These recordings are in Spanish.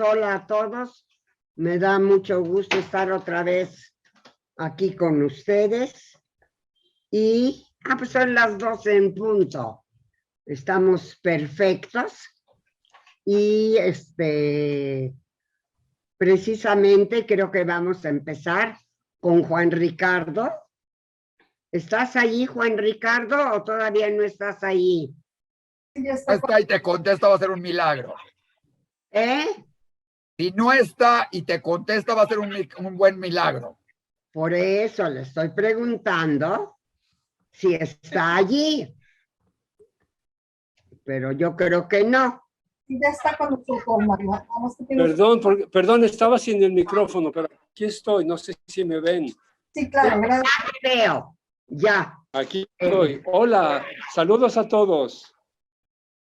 Hola a todos. Me da mucho gusto estar otra vez aquí con ustedes. Y pues son las 12 en punto. Estamos perfectos. Y precisamente creo que vamos a empezar con Juan Ricardo. ¿Estás ahí, Juan Ricardo, o todavía no estás ahí? Está y te contesta, va a ser un milagro. ¿Eh? Si no está y te contesta, va a ser un buen milagro. Por eso le estoy preguntando si está allí. Pero yo creo que no. Ya está con nosotros, María. Perdón, estaba sin el micrófono, pero aquí estoy, no sé si me ven. Sí, claro, gracias. Ya veo, ya. Aquí estoy. Hola, saludos a todos.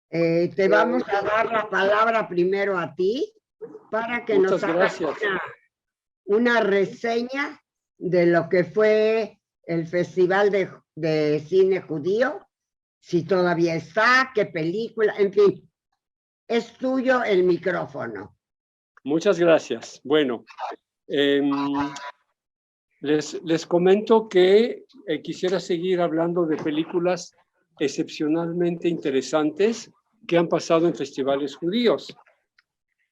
Te vamos a dar la palabra primero a ti para que nos hagas una reseña de lo que fue el Festival de Cine Judío, si todavía está, qué película, en fin, es tuyo el micrófono. Muchas gracias. Bueno, les comento que quisiera seguir hablando de películas excepcionalmente interesantes que han pasado en festivales judíos.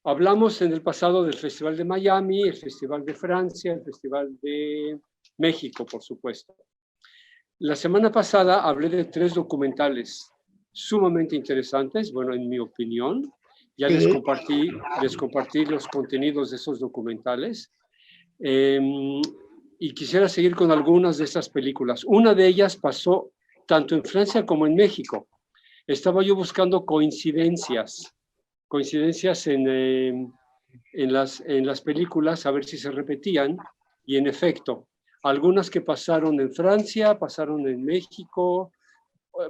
Hablamos en el pasado del Festival de Miami, el Festival de Francia, el Festival de México, por supuesto. La semana pasada hablé de 3 documentales sumamente interesantes, bueno, en mi opinión. Ya les compartí los contenidos de esos documentales. Y quisiera seguir con algunas de estas películas. Una de ellas pasó tanto en Francia como en México. Estaba yo buscando coincidencias en las películas, a ver si se repetían, y en efecto, algunas que pasaron en Francia, pasaron en México,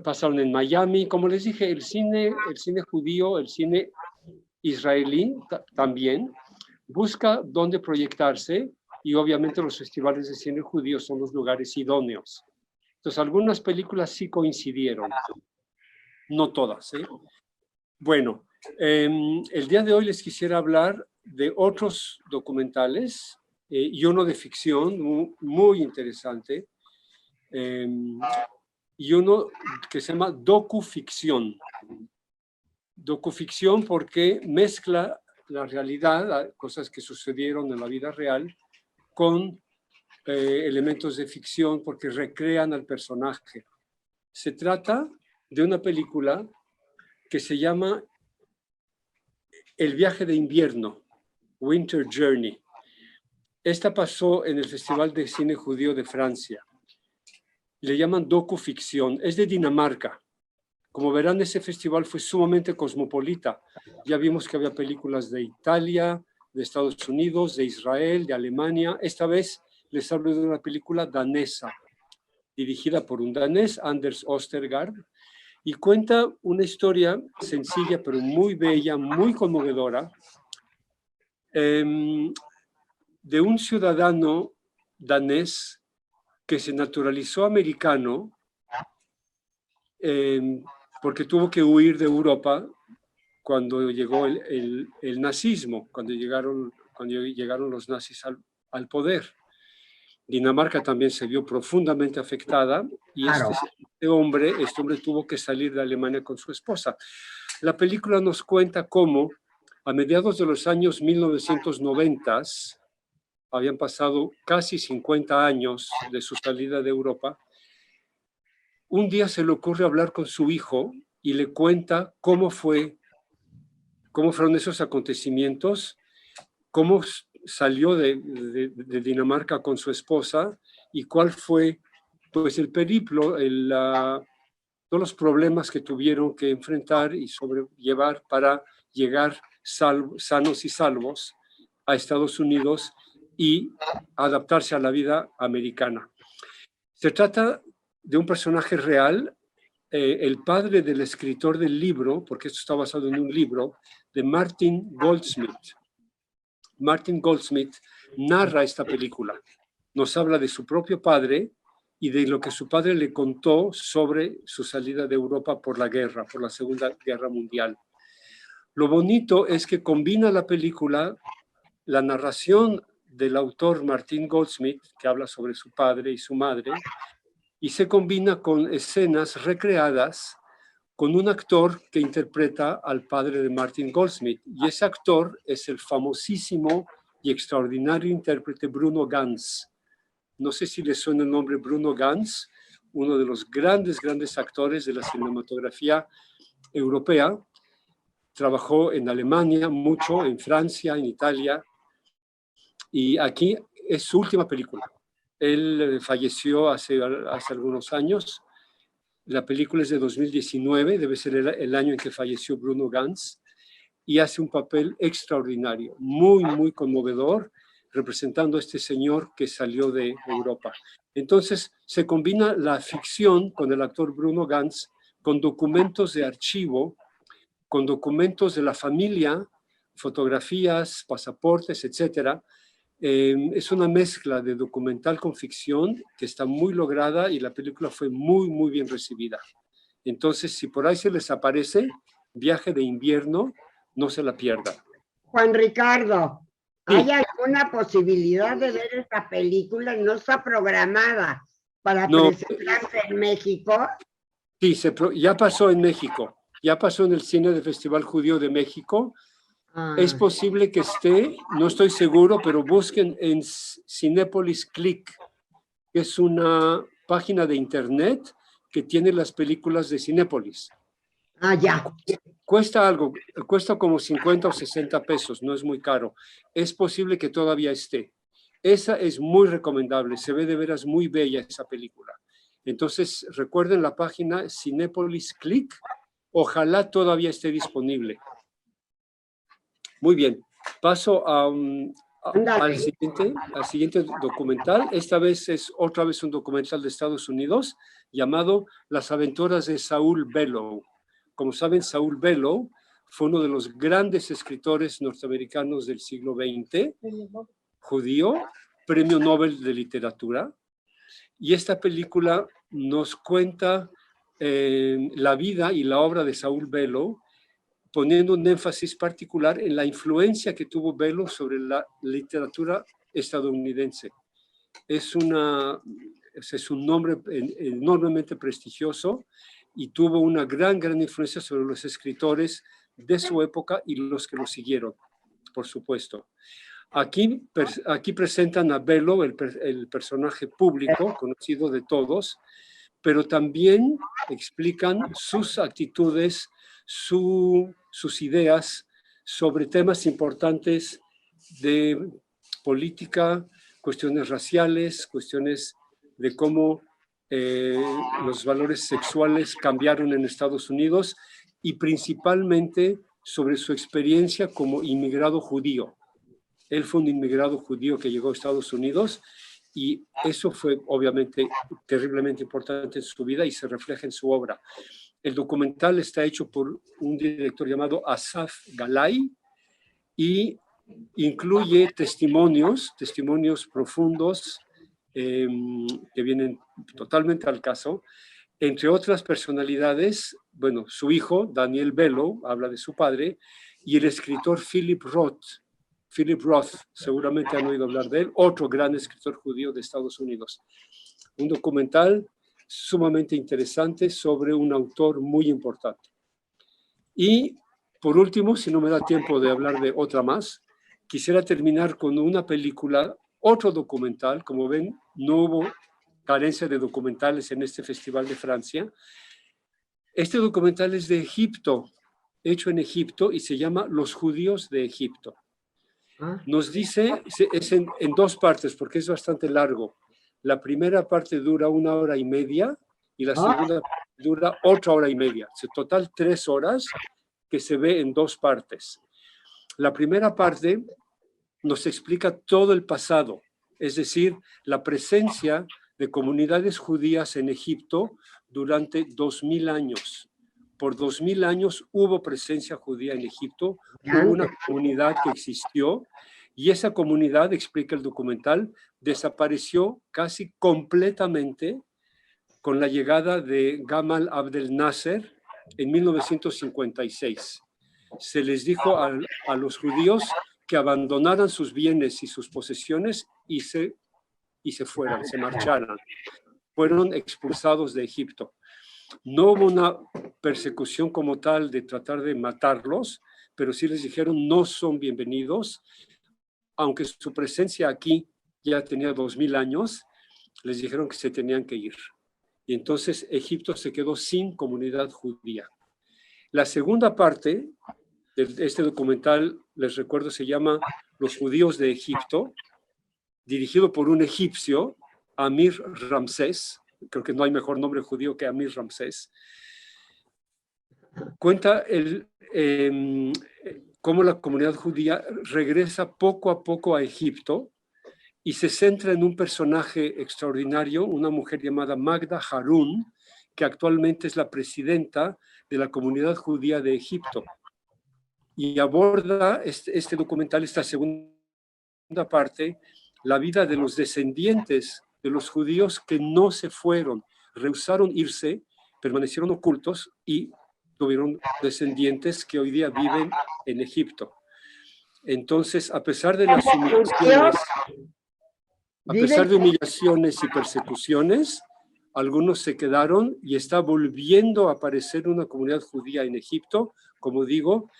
pasaron en Miami. Como les dije, el cine judío, el cine israelí también busca dónde proyectarse, y obviamente los festivales de cine judío son los lugares idóneos. Entonces, algunas películas sí coincidieron, no todas, ¿eh? Bueno, el día de hoy les quisiera hablar de otros documentales y uno de ficción muy interesante, y uno que se llama docuficción. Docuficción porque mezcla la realidad, cosas que sucedieron en la vida real, con elementos de ficción porque recrean al personaje. Se trata de una película que se llama El viaje de invierno, Winter Journey. Esta pasó en el Festival de Cine Judío de Francia. Le llaman docuficción, es de Dinamarca. Como verán, ese festival fue sumamente cosmopolita. Ya vimos que había películas de Italia, de Estados Unidos, de Israel, de Alemania. Esta vez les hablo de una película danesa, dirigida por un danés, Anders Ostergaard, y cuenta una historia sencilla pero muy bella, muy conmovedora, de un ciudadano danés que se naturalizó americano porque tuvo que huir de Europa cuando llegó el nazismo, cuando llegaron los nazis al poder. Dinamarca también se vio profundamente afectada y Claro. este hombre tuvo que salir de Alemania con su esposa. La película nos cuenta cómo a mediados de los años 1990, habían pasado casi 50 años de su salida de Europa, un día se le ocurre hablar con su hijo y le cuenta cómo fueron esos acontecimientos, cómo salió de Dinamarca con su esposa y cuál fue pues el periplo, todos los problemas que tuvieron que enfrentar y sobrellevar para llegar sanos y salvos a Estados Unidos y adaptarse a la vida americana. Se trata de un personaje real, el padre del escritor del libro, porque esto está basado en un libro, de Martin Goldsmith. Martin Goldsmith narra esta película. Nos habla de su propio padre y de lo que su padre le contó sobre su salida de Europa por la guerra, por la Segunda Guerra Mundial. Lo bonito es que combina la película, la narración del autor Martin Goldsmith, que habla sobre su padre y su madre, y se combina con escenas recreadas con un actor que interpreta al padre de Martin Goldsmith. Y ese actor es el famosísimo y extraordinario intérprete Bruno Ganz. No sé si le suena el nombre Bruno Ganz, uno de los grandes actores de la cinematografía europea. Trabajó en Alemania mucho, en Francia, en Italia, y aquí es su última película. Él falleció hace algunos años. La película es de 2019, debe ser el año en que falleció Bruno Ganz, y hace un papel extraordinario, muy conmovedor, representando a este señor que salió de Europa. Entonces, se combina la ficción con el actor Bruno Ganz, con documentos de archivo, con documentos de la familia, fotografías, pasaportes, etcétera. Es una mezcla de documental con ficción que está muy lograda y la película fue muy bien recibida. Entonces, si por ahí se les aparece Viaje de invierno, no se la pierdan. Juan Ricardo, Sí. ¿hay alguna posibilidad de ver esta película? ¿No está programada para presentarse en México? Sí, ya pasó en México. Ya pasó en el cine del Festival Judío de México. Es posible que esté, no estoy seguro, pero busquen en Cinépolis Click, que es una página de internet que tiene las películas de Cinépolis. Ya. Cuesta algo, cuesta como 50 o 60 pesos, no es muy caro. Es posible que todavía esté. Esa es muy recomendable, se ve de veras muy bella esa película. Entonces, recuerden la página Cinépolis Click, ojalá todavía esté disponible. Muy bien, paso al siguiente documental. Esta vez es otra vez un documental de Estados Unidos llamado Las aventuras de Saul Bellow. Como saben, Saul Bellow fue uno de los grandes escritores norteamericanos del siglo XX, judío, premio Nobel de Literatura. Y esta película nos cuenta la vida y la obra de Saul Bellow, poniendo un énfasis particular en la influencia que tuvo Bellow sobre la literatura estadounidense. Es un nombre enormemente prestigioso y tuvo una gran influencia sobre los escritores de su época y los que lo siguieron, por supuesto. Aquí presentan a Bellow, el personaje público, conocido de todos, pero también explican sus actitudes, sus ideas sobre temas importantes de política, cuestiones raciales, cuestiones de cómo los valores sexuales cambiaron en Estados Unidos y principalmente sobre su experiencia como inmigrado judío. Él fue un inmigrado judío que llegó a Estados Unidos y eso fue obviamente terriblemente importante en su vida y se refleja en su obra. El documental está hecho por un director llamado Asaf Galay y incluye testimonios profundos que vienen totalmente al caso, entre otras personalidades, bueno, su hijo, Daniel Bellow, habla de su padre, y el escritor Philip Roth, seguramente han oído hablar de él, otro gran escritor judío de Estados Unidos. Un documental sumamente interesante sobre un autor muy importante. Y por último, si no me da tiempo de hablar de otra más, quisiera terminar con una película, otro documental. Como ven, no hubo carencia de documentales en este Festival de Francia. Este documental es de Egipto, hecho en Egipto y se llama Los judíos de Egipto. Nos dice, es en dos partes porque es bastante largo. La primera parte dura 1 hora y media y la segunda dura 1 hora y media. En total 3 horas que se ve en 2 partes. La primera parte nos explica todo el pasado, es decir, la presencia de comunidades judías en Egipto durante 2000 años. Por 2000 años hubo presencia judía en Egipto, hubo una comunidad que existió y esa comunidad, explica el documental, desapareció casi completamente con la llegada de Gamal Abdel Nasser en 1956. se les dijo a los judíos que abandonaran sus bienes y sus posesiones y se fueran, se marcharan. Fueron expulsados de Egipto. No hubo una persecución como tal de tratar de matarlos, pero sí les dijeron no son bienvenidos, aunque su presencia aquí ya tenía 2000 años, les dijeron que se tenían que ir. Y entonces Egipto se quedó sin comunidad judía. La segunda parte de este documental, les recuerdo, se llama Los judíos de Egipto, dirigido por un egipcio, Amir Ramsés. Creo que no hay mejor nombre judío que Amir Ramsés. Cuenta cómo la comunidad judía regresa poco a poco a Egipto y se centra en un personaje extraordinario, una mujer llamada Magda Harun, que actualmente es la presidenta de la comunidad judía de Egipto. Y aborda este documental, esta segunda parte, la vida de los descendientes de los judíos que no se fueron, rehusaron irse, permanecieron ocultos y tuvieron descendientes que hoy día viven en Egipto. Entonces, a pesar de las humillaciones y persecuciones, algunos se quedaron y está volviendo a aparecer una comunidad judía en Egipto, como digo,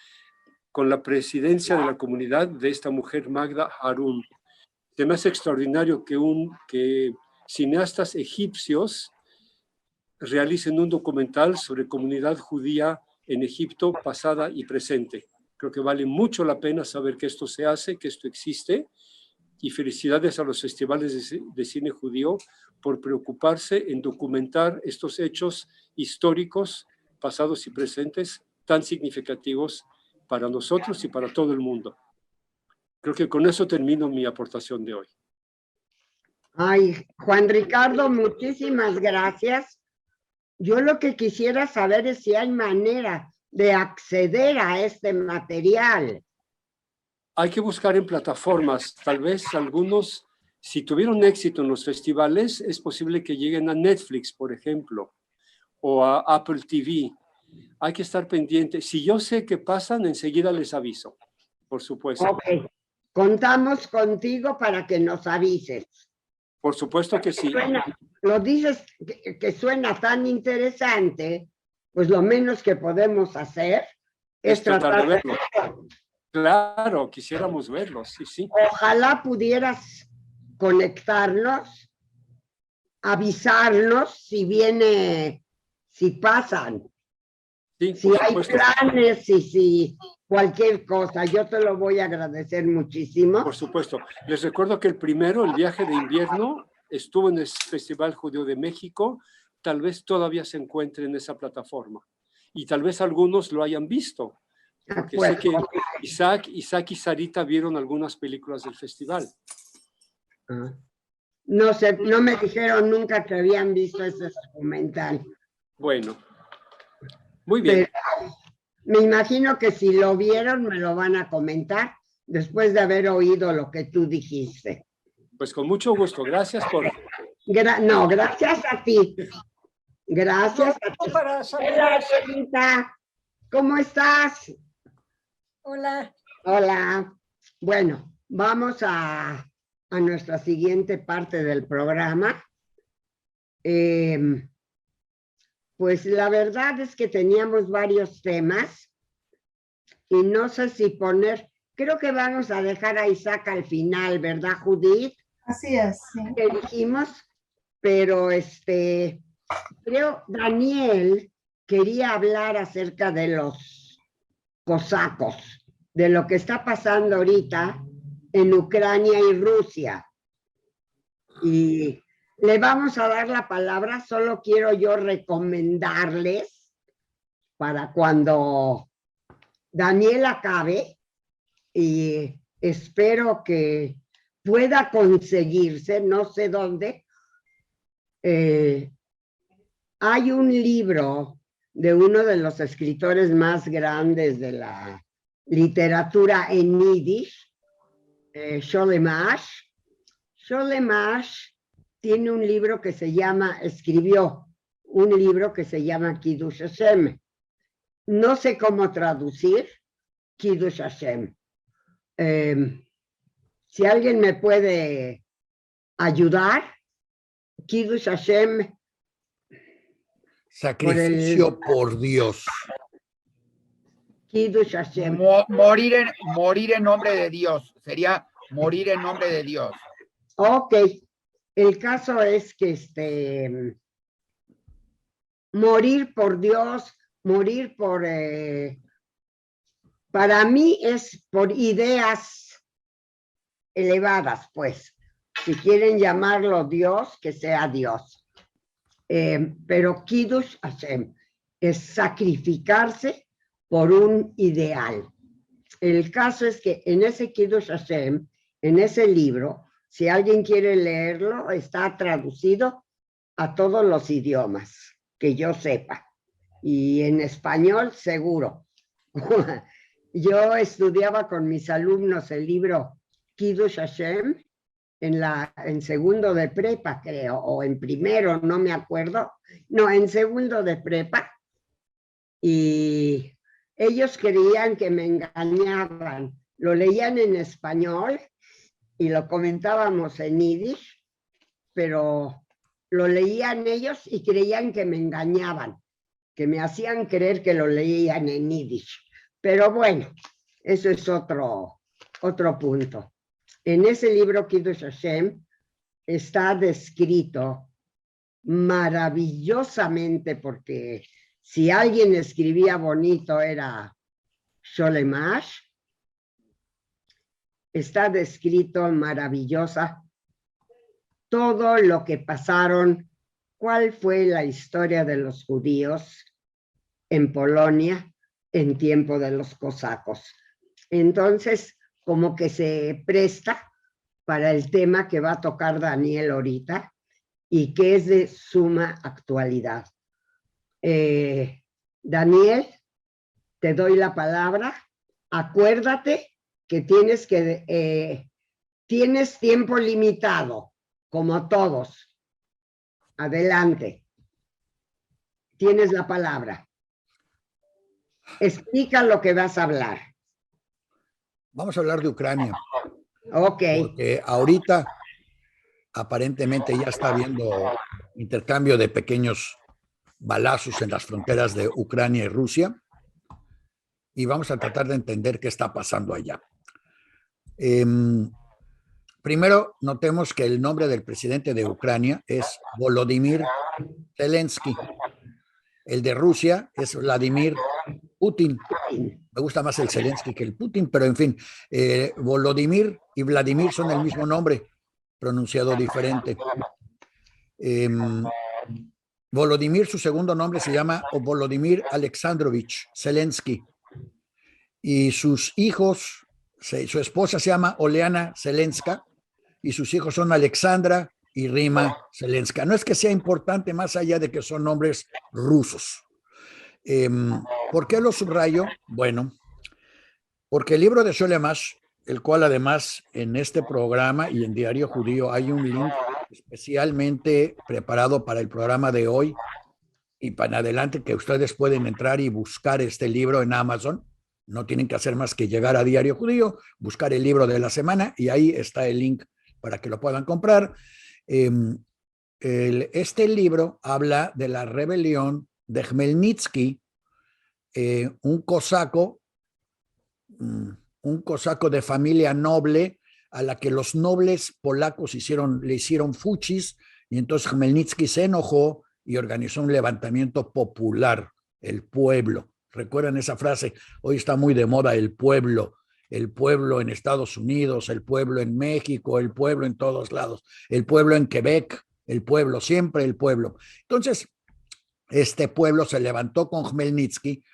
con la presidencia de la comunidad de esta mujer Magda Harun. Se me hace extraordinario que cineastas egipcios realicen un documental sobre comunidad judía en Egipto pasada y presente. Creo que vale mucho la pena saber que esto se hace, que esto existe, y felicidades a los festivales de cine judío por preocuparse en documentar estos hechos históricos, pasados y presentes, tan significativos para nosotros y para todo el mundo. Creo que con eso termino mi aportación de hoy. Ay, Juan Ricardo, muchísimas gracias. Yo lo que quisiera saber es si hay manera de acceder a este material. Hay que buscar en plataformas. Tal vez algunos, si tuvieron éxito en los festivales, es posible que lleguen a Netflix, por ejemplo, o a Apple TV. Hay que estar pendiente. Si yo sé que pasan, enseguida les aviso, por supuesto. Ok. Contamos contigo para que nos avises. Por supuesto que sí. Lo dices que suena tan interesante, pues lo menos que podemos hacer es tratar de verlo. Claro, quisiéramos verlo, sí, sí. Ojalá pudieras conectarnos, avisarnos si viene, si pasan, sí, si hay planes y si cualquier cosa. Yo te lo voy a agradecer muchísimo. Por supuesto. Les recuerdo que el primero, el viaje de invierno, estuvo en el Festival Judío de México. Tal vez todavía se encuentre en esa plataforma. Y tal vez algunos lo hayan visto. Porque sé que Isaac y Sarita vieron algunas películas del festival. No sé, no me dijeron nunca que habían visto ese documental. Bueno, muy bien. Pero me imagino que si lo vieron me lo van a comentar después de haber oído lo que tú dijiste. Pues con mucho gusto. Gracias por... No, gracias a ti. Gracias a ti. Hola, Sarita. ¿Cómo estás? Hola. Hola. Bueno, vamos a nuestra siguiente parte del programa. Pues la verdad es que teníamos varios temas y no sé si poner, creo que vamos a dejar a Isaac al final, ¿verdad, Judith? Así es, sí. Que dijimos, pero creo Daniel quería hablar acerca de los cosacos, de lo que está pasando ahorita en Ucrania y Rusia. Y le vamos a dar la palabra, solo quiero yo recomendarles para cuando Daniel acabe, y espero que pueda conseguirse, no sé dónde, hay un libro de uno de los escritores más grandes de la literatura en yiddish, Sholem-Ash. Sholem-Ash tiene un libro que se llama, escribió un libro que se llama Kiddush Hashem. No sé cómo traducir, Kiddush Hashem. Si alguien me puede ayudar, Kiddush Hashem. Sacrificio por Dios. Kiddush Hashem. Morir en nombre de Dios. Sería morir en nombre de Dios. Ok. El caso es que morir por Dios, morir por... para mí es por ideas elevadas, pues. Si quieren llamarlo Dios, que sea Dios. Pero Kiddush Hashem es sacrificarse por un ideal. El caso es que en ese Kiddush Hashem, en ese libro, si alguien quiere leerlo, está traducido a todos los idiomas que yo sepa. Y en español, seguro. Yo estudiaba con mis alumnos el libro Kiddush Hashem en segundo de prepa, creo, o en primero, no me acuerdo. No, en segundo de prepa. Y ellos creían que me engañaban. Lo leían en español y lo comentábamos en yiddish, pero lo leían ellos y creían que me engañaban, que me hacían creer que lo leían en yiddish. Pero bueno, eso es otro punto. En ese libro, Kiddush Hashem, está descrito maravillosamente, porque si alguien escribía bonito era Sholemash. Está descrito maravillosa todo lo que pasaron, cuál fue la historia de los judíos en Polonia en tiempo de los cosacos. Entonces, como que se presta para el tema que va a tocar Daniel ahorita y que es de suma actualidad. Daniel, te doy la palabra. Acuérdate que tienes tiempo limitado, como todos. Adelante. Tienes la palabra. Explica lo que vas a hablar. Vamos a hablar de Ucrania. Ok. Porque ahorita aparentemente ya está habiendo intercambio de pequeños balazos en las fronteras de Ucrania y Rusia. Y vamos a tratar de entender qué está pasando allá. Primero, notemos que el nombre del presidente de Ucrania es Volodymyr Zelensky. El de Rusia es Vladimir Putin. Me gusta más el Zelensky que el Putin, pero en fin, Volodymyr y Vladimir son el mismo nombre, pronunciado diferente. Volodymyr, su segundo nombre se llama Volodymyr Alexandrovich Zelensky. Y sus hijos, su esposa se llama Oleana Zelenska y sus hijos son Alexandra y Rima Zelenska. No es que sea importante más allá de que son nombres rusos. ¿Por qué lo subrayo? Bueno, porque el libro de Sholemash, el cual además en este programa y en Diario Judío hay un link especialmente preparado para el programa de hoy y para adelante, que ustedes pueden entrar y buscar este libro en Amazon. No tienen que hacer más que llegar a Diario Judío, buscar el libro de la semana y ahí está el link para que lo puedan comprar. Este libro habla de la rebelión de Khmelnytsky, un cosaco de familia noble a la que los nobles polacos le hicieron fuchis, y entonces Khmelnytsky se enojó y organizó un levantamiento popular, el pueblo. ¿Recuerdan esa frase? Hoy está muy de moda el pueblo en Estados Unidos, el pueblo en México, el pueblo en todos lados, el pueblo en Quebec, el pueblo, siempre el pueblo. Entonces, este pueblo se levantó con Khmelnytsky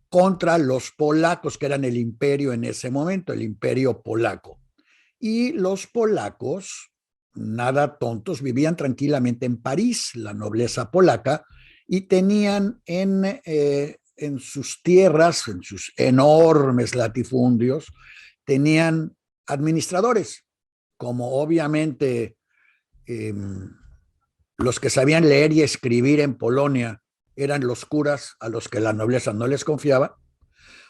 contra los polacos, que eran el imperio en ese momento, el imperio polaco. Y los polacos, nada tontos, vivían tranquilamente en París, la nobleza polaca, y tenían en sus tierras, en sus enormes latifundios, tenían administradores, como obviamente los que sabían leer y escribir en Polonia eran los curas a los que la nobleza no les confiaba.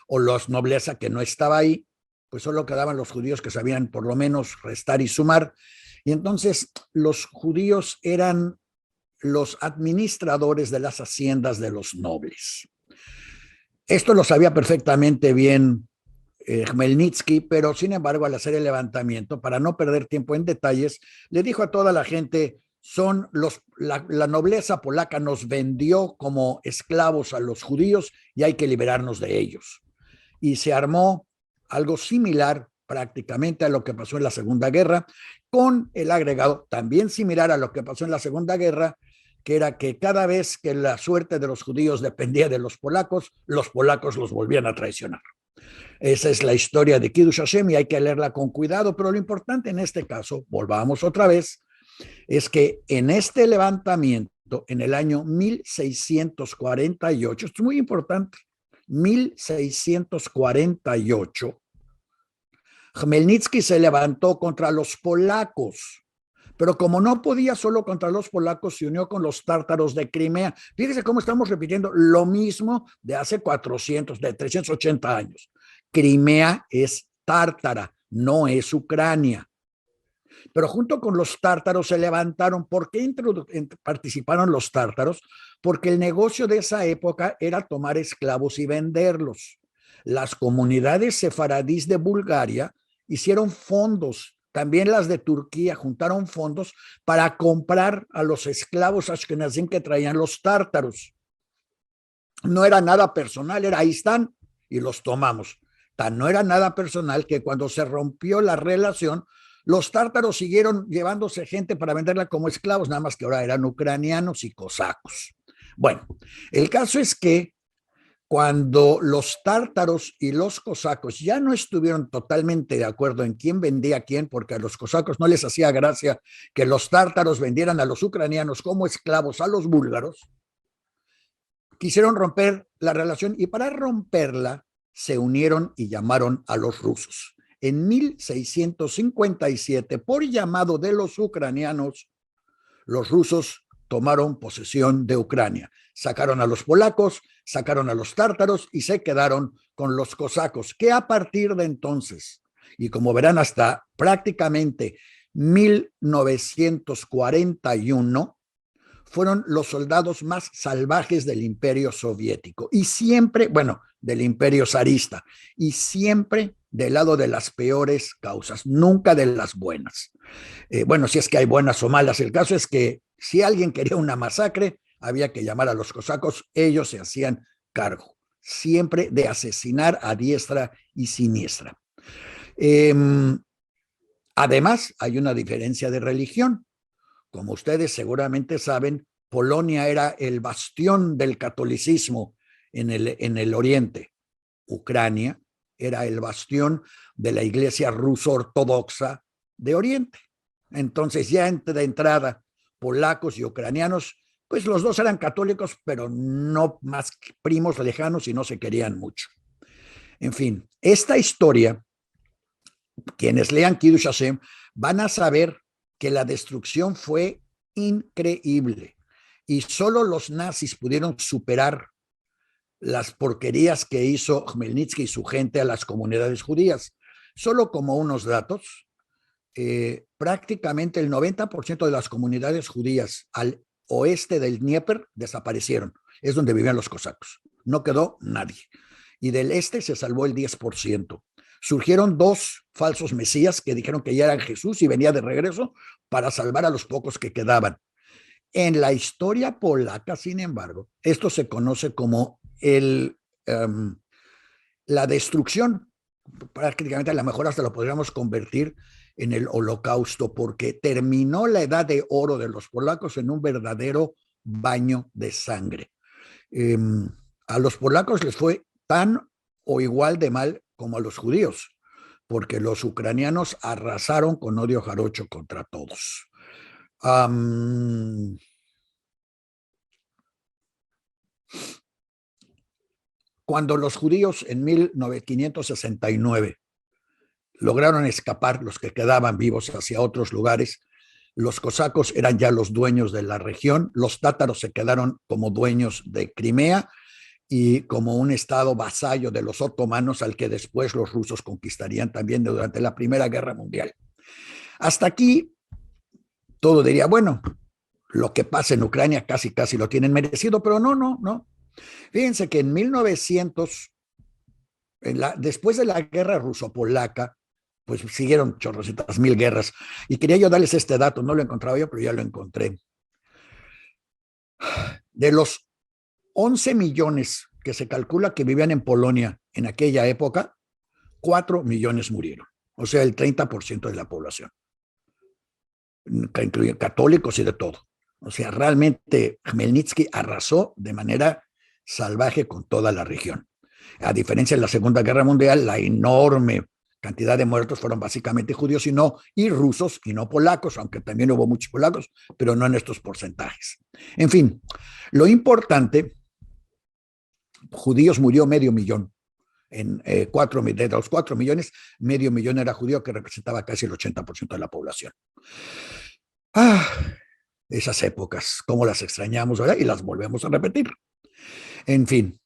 o los nobleza que no estaba ahí, pues solo quedaban los judíos que sabían por lo menos restar y sumar. Y entonces los judíos eran los administradores de las haciendas de los nobles. Esto lo sabía perfectamente bien Khmelnytsky, pero sin embargo, al hacer el levantamiento, para no perder tiempo en detalles, le dijo a toda la gente, la nobleza polaca nos vendió como esclavos a los judíos y hay que liberarnos de ellos. Y se armó algo similar prácticamente a lo que pasó en la Segunda Guerra, con el agregado también similar a lo que pasó en la Segunda Guerra, que era que cada vez que la suerte de los judíos dependía de los polacos los volvían a traicionar. Esa es la historia de Kiddush Hashem y hay que leerla con cuidado, pero lo importante en este caso, volvamos otra vez, es que en este levantamiento, en el año 1648, esto es muy importante, 1648, Khmelnytsky se levantó contra los polacos, pero como no podía solo contra los polacos, se unió con los tártaros de Crimea. Fíjense cómo estamos repitiendo lo mismo de hace 380 años. Crimea es tártara, no es Ucrania. Pero junto con los tártaros se levantaron. ¿Por qué participaron los tártaros? Porque el negocio de esa época era tomar esclavos y venderlos. Las comunidades sefaradís de Bulgaria hicieron fondos, también las de Turquía juntaron fondos para comprar a los esclavos ashkenazim que traían los tártaros. No era nada personal, era ahí están y los tomamos. No era nada personal que cuando se rompió la relación, los tártaros siguieron llevándose gente para venderla como esclavos, nada más que ahora eran ucranianos y cosacos. Bueno, el caso es que cuando los tártaros y los cosacos ya no estuvieron totalmente de acuerdo en quién vendía a quién, porque a los cosacos no les hacía gracia que los tártaros vendieran a los ucranianos como esclavos a los búlgaros, quisieron romper la relación y para romperla se unieron y llamaron a los rusos. En 1657, por llamado de los ucranianos, los rusos tomaron posesión de Ucrania. Sacaron a los polacos, sacaron a los tártaros y se quedaron con los cosacos, que a partir de entonces, y como verán hasta prácticamente 1941, fueron los soldados más salvajes del Imperio Soviético y siempre, bueno, del Imperio Zarista, y siempre del lado de las peores causas, nunca de las buenas. Bueno, si es que hay buenas o malas, el caso es que si alguien quería una masacre, había que llamar a los cosacos, ellos se hacían cargo, siempre de asesinar a diestra y siniestra. Además, hay una diferencia de religión. Como ustedes seguramente saben, Polonia era el bastión del catolicismo en el oriente. Ucrania era el bastión de la iglesia ruso ortodoxa de oriente. Entonces, ya de entrada, polacos y ucranianos, pues los dos eran católicos, pero no más primos lejanos y no se querían mucho. En fin, esta historia, quienes lean Kiddush Hashem van a saber que la destrucción fue increíble y solo los nazis pudieron superar las porquerías que hizo Khmelnytsky y su gente a las comunidades judías. Solo como unos datos, prácticamente el 90% de las comunidades judías al oeste del Dnieper desaparecieron. Es donde vivían los cosacos. No quedó nadie. Y del este se salvó el 10%. Surgieron dos falsos mesías que dijeron que ya eran Jesús y venía de regreso para salvar a los pocos que quedaban. En la historia polaca, sin embargo, esto se conoce como la destrucción. Prácticamente a lo mejor hasta lo podríamos convertir en el holocausto, porque terminó la edad de oro de los polacos en un verdadero baño de sangre. A los polacos les fue tan o igual de mal como a los judíos, porque los ucranianos arrasaron con odio jarocho contra todos. Cuando los judíos en 1569 lograron escapar, los que quedaban vivos, hacia otros lugares, los cosacos eran ya los dueños de la región, los tátaros se quedaron como dueños de Crimea y como un estado vasallo de los otomanos al que después los rusos conquistarían también durante la Primera Guerra Mundial. Hasta aquí todo diría, bueno, lo que pasa en Ucrania casi lo tienen merecido, pero no. Fíjense que en 1900, después de la guerra ruso-polaca, pues siguieron chorrocientas mil guerras. Y quería yo darles este dato, no lo encontraba yo, pero ya lo encontré. De los 11 millones que se calcula que vivían en Polonia en aquella época, 4 millones murieron. O sea, el 30% de la población. Que incluyen católicos y de todo. O sea, realmente Khmelnytsky arrasó de manera salvaje con toda la región. A diferencia de la Segunda Guerra Mundial, la enorme cantidad de muertos fueron básicamente judíos y rusos y no polacos, aunque también hubo muchos polacos, pero no en estos porcentajes. En fin, lo importante, judíos murió 500,000. De los 4 millones, 500,000 era judío, que representaba casi el 80% de la población. Esas épocas, cómo las extrañamos, ¿verdad? Y las volvemos a repetir. En fin,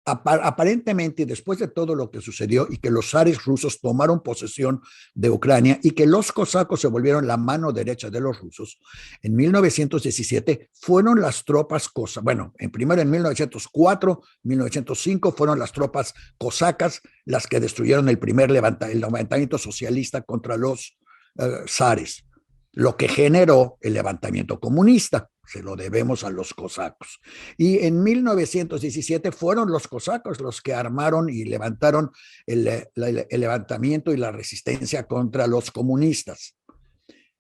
aparentemente, después de todo lo que sucedió y que los zares rusos tomaron posesión de Ucrania y que los cosacos se volvieron la mano derecha de los rusos, en 1917 fueron las tropas cosacas, bueno, primero en 1904, 1905 fueron las tropas cosacas las que destruyeron el primer levantamiento socialista contra los zares, lo que generó el levantamiento comunista. Se lo debemos a los cosacos. Y en 1917 fueron los cosacos los que armaron y levantaron el levantamiento y la resistencia contra los comunistas.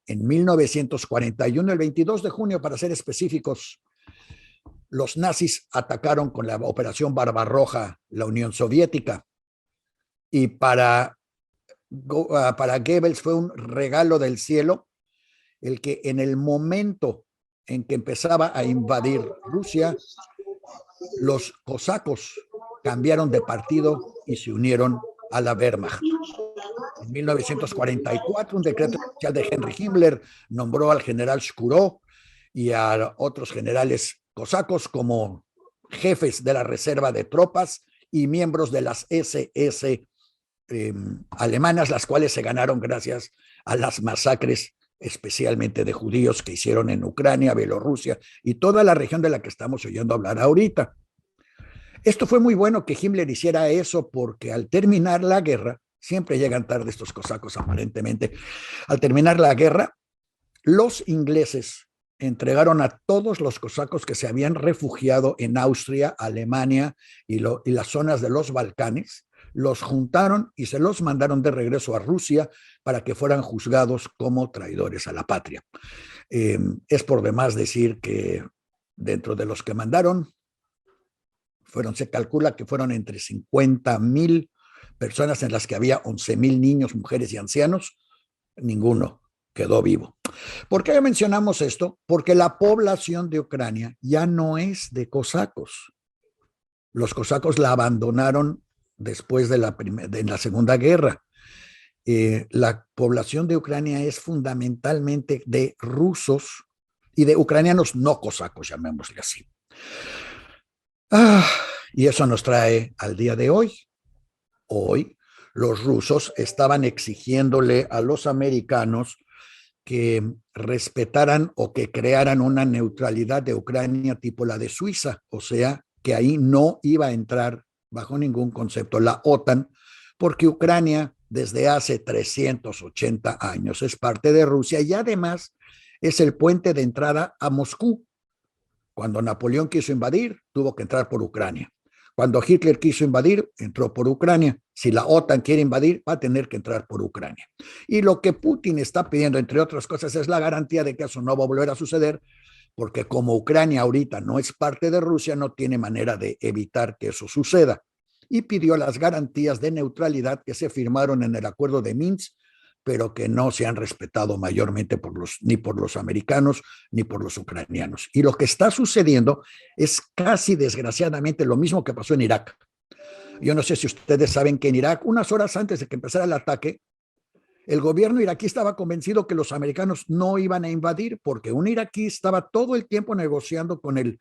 En 1941, el 22 de junio, para ser específicos, los nazis atacaron con la Operación Barbarroja la Unión Soviética. Y para Goebbels fue un regalo del cielo el que en el momento en que empezaba a invadir Rusia, los cosacos cambiaron de partido y se unieron a la Wehrmacht. En 1944, un decreto especial de Henry Himmler nombró al general Shkurov y a otros generales cosacos como jefes de la reserva de tropas y miembros de las SS alemanas, las cuales se ganaron gracias a las masacres especialmente de judíos que hicieron en Ucrania, Bielorrusia y toda la región de la que estamos oyendo hablar ahorita. Esto fue muy bueno que Himmler hiciera eso porque al terminar la guerra, siempre llegan tarde estos cosacos aparentemente, al terminar la guerra, los ingleses entregaron a todos los cosacos que se habían refugiado en Austria, Alemania y las zonas de los Balcanes, los juntaron y se los mandaron de regreso a Rusia para que fueran juzgados como traidores a la patria. Es por demás decir que dentro de los que mandaron, se calcula que fueron entre 50,000 personas en las que había 11,000 niños, mujeres y ancianos, ninguno quedó vivo. ¿Por qué mencionamos esto? Porque la población de Ucrania ya no es de cosacos. Los cosacos la abandonaron después de la Segunda Guerra. La población de Ucrania es fundamentalmente de rusos y de ucranianos no cosacos, llamémosle así. Y eso nos trae al día de hoy. Hoy los rusos estaban exigiéndole a los americanos que respetaran o que crearan una neutralidad de Ucrania tipo la de Suiza, o sea, que ahí no iba a entrar bajo ningún concepto la OTAN, porque Ucrania desde hace 380 años es parte de Rusia y además es el puente de entrada a Moscú. Cuando Napoleón quiso invadir, tuvo que entrar por Ucrania. Cuando Hitler quiso invadir, entró por Ucrania. Si la OTAN quiere invadir, va a tener que entrar por Ucrania. Y lo que Putin está pidiendo, entre otras cosas, es la garantía de que eso no va a volver a suceder, porque como Ucrania ahorita no es parte de Rusia, no tiene manera de evitar que eso suceda. Y pidió las garantías de neutralidad que se firmaron en el acuerdo de Minsk, pero que no se han respetado mayormente ni por los americanos ni por los ucranianos. Y lo que está sucediendo es casi desgraciadamente lo mismo que pasó en Irak. Yo no sé si ustedes saben que en Irak, unas horas antes de que empezara el ataque, el gobierno iraquí estaba convencido que los americanos no iban a invadir porque un iraquí estaba todo el tiempo negociando con el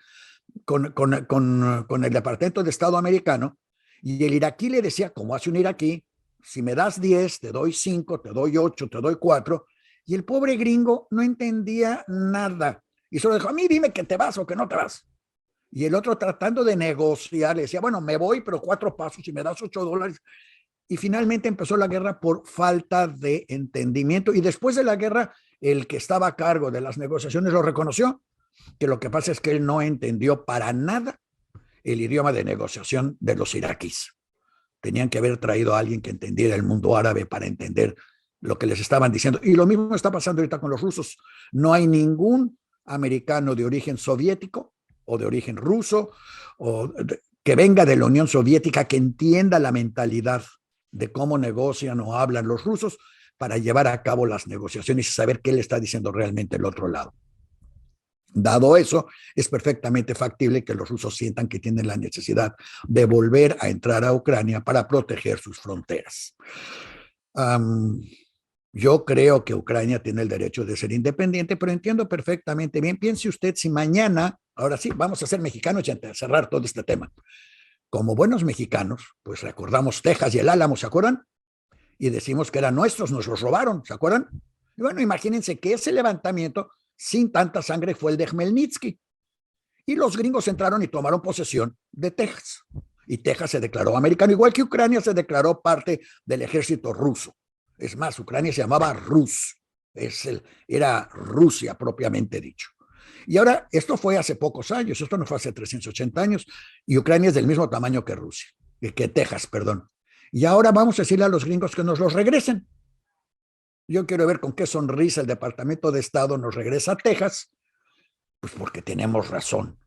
con el Departamento de Estado americano, y el iraquí le decía, como hace un iraquí, si me das 10, te doy 5, te doy 8, te doy 4, y el pobre gringo no entendía nada, y solo dijo, a mí dime que te vas o que no te vas. Y el otro tratando de negociar, le decía, bueno, me voy, pero 4 pasos y me das $8. Y finalmente empezó la guerra por falta de entendimiento. Y después de la guerra, el que estaba a cargo de las negociaciones lo reconoció, que lo que pasa es que él no entendió para nada el idioma de negociación de los iraquíes. Tenían que haber traído a alguien que entendiera el mundo árabe para entender lo que les estaban diciendo. Y lo mismo está pasando ahorita con los rusos. No hay ningún americano de origen soviético o de origen ruso o que venga de la Unión Soviética que entienda la mentalidad de cómo negocian o hablan los rusos para llevar a cabo las negociaciones y saber qué le está diciendo realmente el otro lado. Dado eso, es perfectamente factible que los rusos sientan que tienen la necesidad de volver a entrar a Ucrania para proteger sus fronteras. Yo creo que Ucrania tiene el derecho de ser independiente, pero entiendo perfectamente bien. Piense usted si mañana, ahora sí, vamos a ser mexicanos y a cerrar todo este tema. Como buenos mexicanos, pues recordamos Texas y el Álamo, ¿se acuerdan? Y decimos que eran nuestros, nos los robaron, ¿se acuerdan? Y bueno, imagínense que ese levantamiento sin tanta sangre fue el de Khmelnytsky. Y los gringos entraron y tomaron posesión de Texas. Y Texas se declaró americano, igual que Ucrania se declaró parte del ejército ruso. Es más, Ucrania se llamaba Rus, era Rusia propiamente dicho. Y ahora, esto fue hace pocos años, esto no fue hace 380 años, y Ucrania es del mismo tamaño que Rusia, que Texas, perdón. Y ahora vamos a decirle a los gringos que nos los regresen. Yo quiero ver con qué sonrisa el Departamento de Estado nos regresa a Texas, pues porque tenemos razón.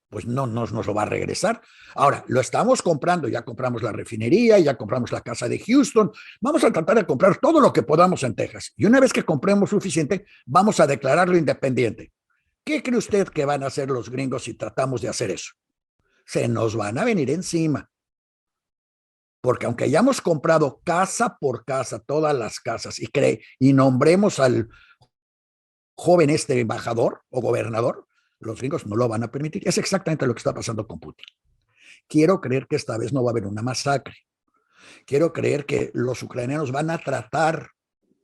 Pues no nos lo va a regresar. Ahora, lo estamos comprando, ya compramos la refinería, ya compramos la casa de Houston, vamos a tratar de comprar todo lo que podamos en Texas. Y una vez que compremos suficiente, vamos a declararlo independiente. ¿Qué cree usted que van a hacer los gringos si tratamos de hacer eso? Se nos van a venir encima. Porque aunque hayamos comprado casa por casa, todas las casas, y nombremos al joven embajador o gobernador, los gringos no lo van a permitir. Es exactamente lo que está pasando con Putin. Quiero creer que esta vez no va a haber una masacre. Quiero creer que los ucranianos van a tratar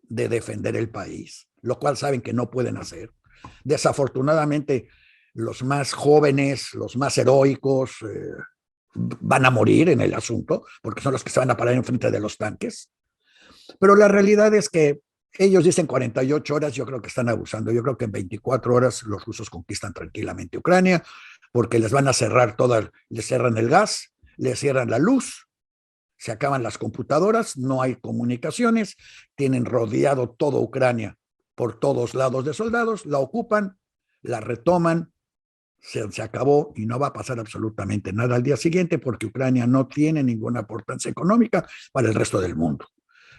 de defender el país, lo cual saben que no pueden hacer. Desafortunadamente, los más jóvenes, los más heroicos, van a morir en el asunto, porque son los que se van a parar enfrente de los tanques. Pero la realidad es que ellos dicen 48 horas, yo creo que están abusando. Yo creo que en 24 horas los rusos conquistan tranquilamente Ucrania, porque les van a cerrar todas, les cierran el gas, les cierran la luz, se acaban las computadoras, no hay comunicaciones, tienen rodeado toda Ucrania por todos lados de soldados, la ocupan, la retoman, se acabó y no va a pasar absolutamente nada al día siguiente porque Ucrania no tiene ninguna importancia económica para el resto del mundo.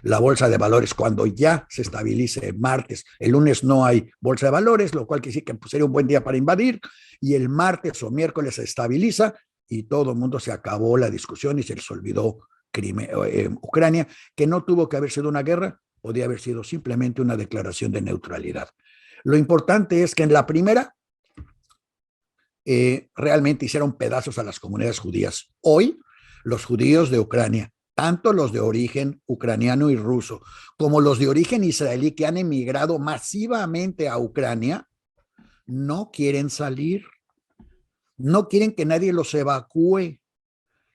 La bolsa de valores, cuando ya se estabilice martes, el lunes no hay bolsa de valores, lo cual quiere decir que pues, sería un buen día para invadir, y el martes o miércoles se estabiliza y todo el mundo se acabó la discusión y se les olvidó Ucrania, que no tuvo que haber sido una guerra, podía haber sido simplemente una declaración de neutralidad. Lo importante es que en la primera realmente hicieron pedazos a las comunidades judías. Hoy, los judíos de Ucrania, tanto los de origen ucraniano y ruso, como los de origen israelí que han emigrado masivamente a Ucrania, no quieren salir, no quieren que nadie los evacúe,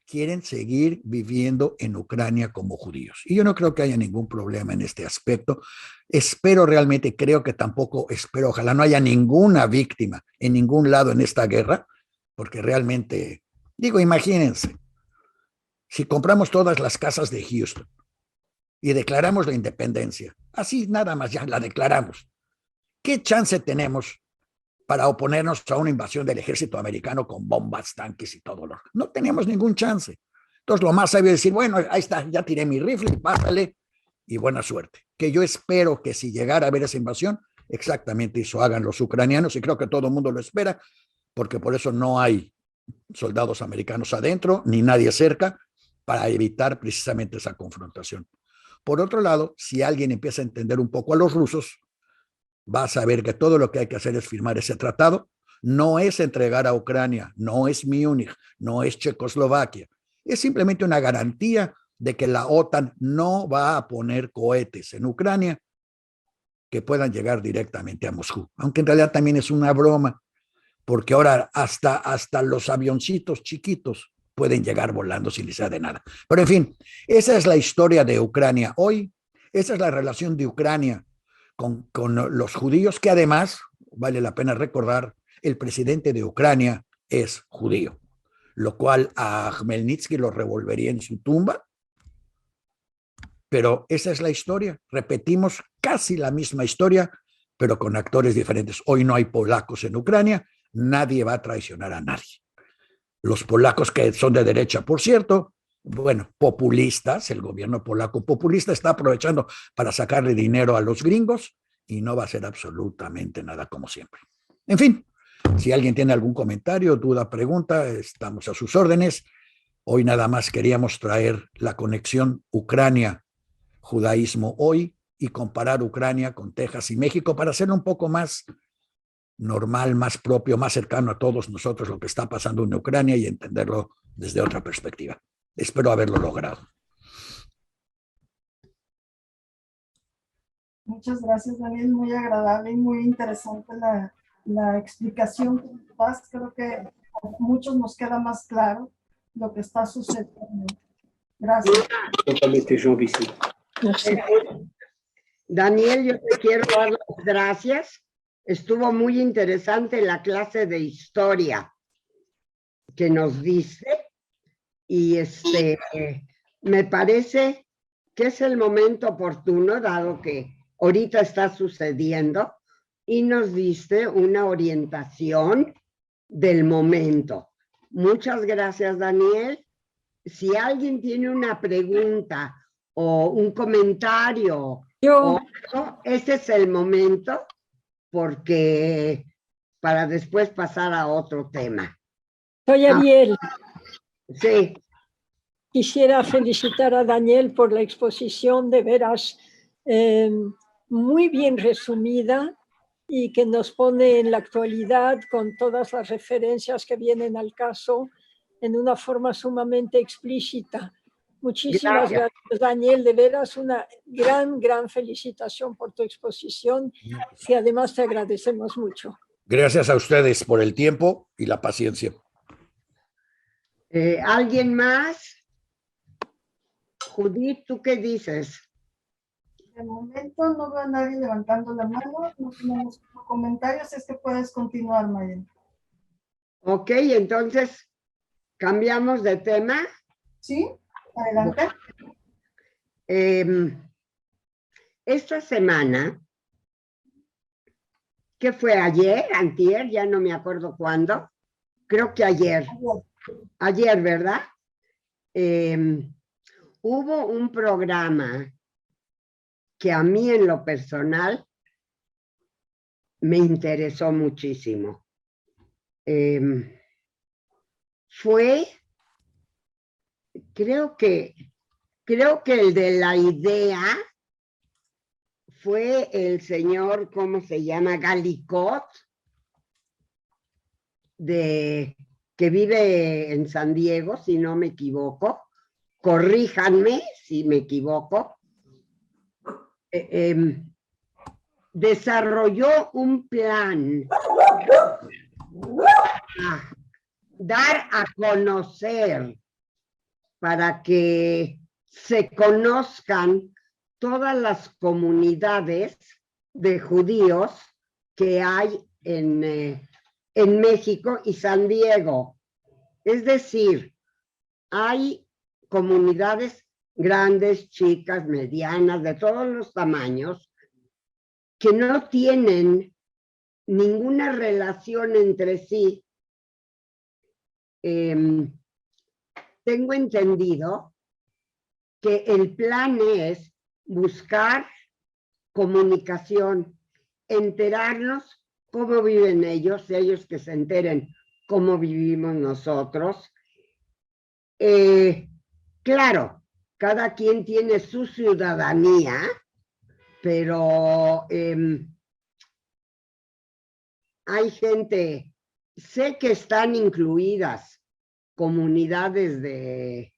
quieren seguir viviendo en Ucrania como judíos. Y yo no creo que haya ningún problema en este aspecto. Espero realmente, creo que tampoco, espero, ojalá no haya ninguna víctima en ningún lado en esta guerra, porque realmente, digo, imagínense, si compramos todas las casas de Houston y declaramos la independencia, así nada más ya la declaramos, ¿qué chance tenemos para oponernos a una invasión del ejército americano con bombas, tanques y todo? No tenemos ningún chance. Entonces lo más sabio es decir, bueno, ahí está, ya tiré mi rifle, pásale y buena suerte. Que yo espero que si llegara a haber esa invasión, exactamente eso hagan los ucranianos, y creo que todo el mundo lo espera, porque por eso no hay soldados americanos adentro, ni nadie cerca, para evitar precisamente esa confrontación. Por otro lado, si alguien empieza a entender un poco a los rusos, va a saber que todo lo que hay que hacer es firmar ese tratado, no es entregar a Ucrania, no es Múnich, no es Checoslovaquia. Es simplemente una garantía de que la OTAN no va a poner cohetes en Ucrania que puedan llegar directamente a Moscú, aunque en realidad también es una broma, porque ahora hasta los avioncitos chiquitos pueden llegar volando sin necesidad de nada. Pero en fin, esa es la historia de Ucrania hoy, esa es la relación de Ucrania con los judíos, que además, vale la pena recordar, el presidente de Ucrania es judío, lo cual a Khmelnytsky lo revolvería en su tumba. Pero esa es la historia. Repetimos casi la misma historia, pero con actores diferentes. Hoy no hay polacos en Ucrania, nadie va a traicionar a nadie. Los polacos, que son de derecha, por cierto, bueno, populistas, el gobierno polaco populista está aprovechando para sacarle dinero a los gringos y no va a ser absolutamente nada como siempre. En fin, si alguien tiene algún comentario, duda, pregunta, estamos a sus órdenes. Hoy nada más queríamos traer la conexión Ucrania-judaísmo hoy y comparar Ucrania con Texas y México para hacerlo un poco más normal, más propio, más cercano a todos nosotros lo que está pasando en Ucrania y entenderlo desde otra perspectiva. Espero haberlo logrado. Muchas gracias, Daniel. Muy agradable y muy interesante la explicación que das. Creo que a muchos nos queda más claro lo que está sucediendo. Gracias. Totalmente, Jean Vicente. Daniel, yo te quiero dar las gracias. Estuvo muy interesante la clase de historia que nos diste y me parece que es el momento oportuno, dado que ahorita está sucediendo, y nos diste una orientación del momento. Muchas gracias, Daniel. Si alguien tiene una pregunta o un comentario, ese es el momento, porque para después pasar a otro tema. Soy Ariel. Sí. Quisiera felicitar a Daniel por la exposición, de veras muy bien resumida y que nos pone en la actualidad con todas las referencias que vienen al caso en una forma sumamente explícita. Muchísimas gracias, Daniel. De veras una gran felicitación por tu exposición, que además te agradecemos mucho. Gracias a ustedes por el tiempo y la paciencia. ¿Alguien más? Judith, ¿tú qué dices? De momento no veo a nadie levantando la mano, no tenemos comentarios, es que puedes continuar, Mayen. Ok, entonces, ¿cambiamos de tema? Sí, adelante. Esta semana, ¿qué fue ayer? Antier, ya no me acuerdo cuándo. Creo que ayer. Ayer, ¿verdad? Hubo un programa que a mí en lo personal me interesó muchísimo. Fue, creo que el de la idea fue el señor, ¿cómo se llama? Gallicot, que vive en San Diego, si no me equivoco. Corríjanme si me equivoco. Desarrolló un plan para dar a conocer, para que se conozcan todas las comunidades de judíos que hay en México y San Diego. Es decir, hay comunidades grandes, chicas, medianas, de todos los tamaños, que no tienen ninguna relación entre sí. Tengo entendido que el plan es buscar comunicación, enterarnos cómo viven ellos que se enteren cómo vivimos nosotros. Claro, cada quien tiene su ciudadanía, pero hay gente sé que están incluidas comunidades de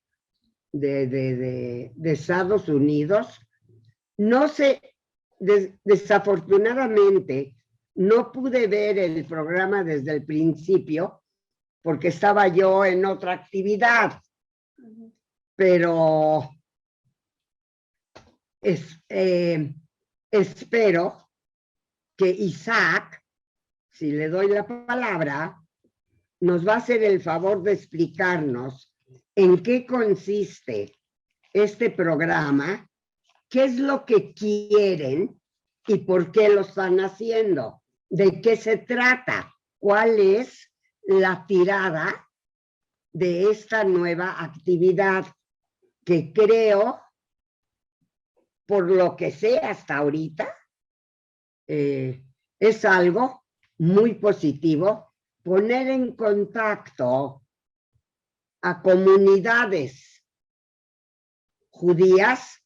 Estados Unidos. No sé, desafortunadamente, no pude ver el programa desde el principio porque estaba yo en otra actividad, pero espero que Isaac, si le doy la palabra, nos va a hacer el favor de explicarnos en qué consiste este programa, qué es lo que quieren y por qué lo están haciendo, de qué se trata, cuál es la tirada de esta nueva actividad que creo, por lo que sé hasta ahorita, es algo muy positivo, poner en contacto a comunidades judías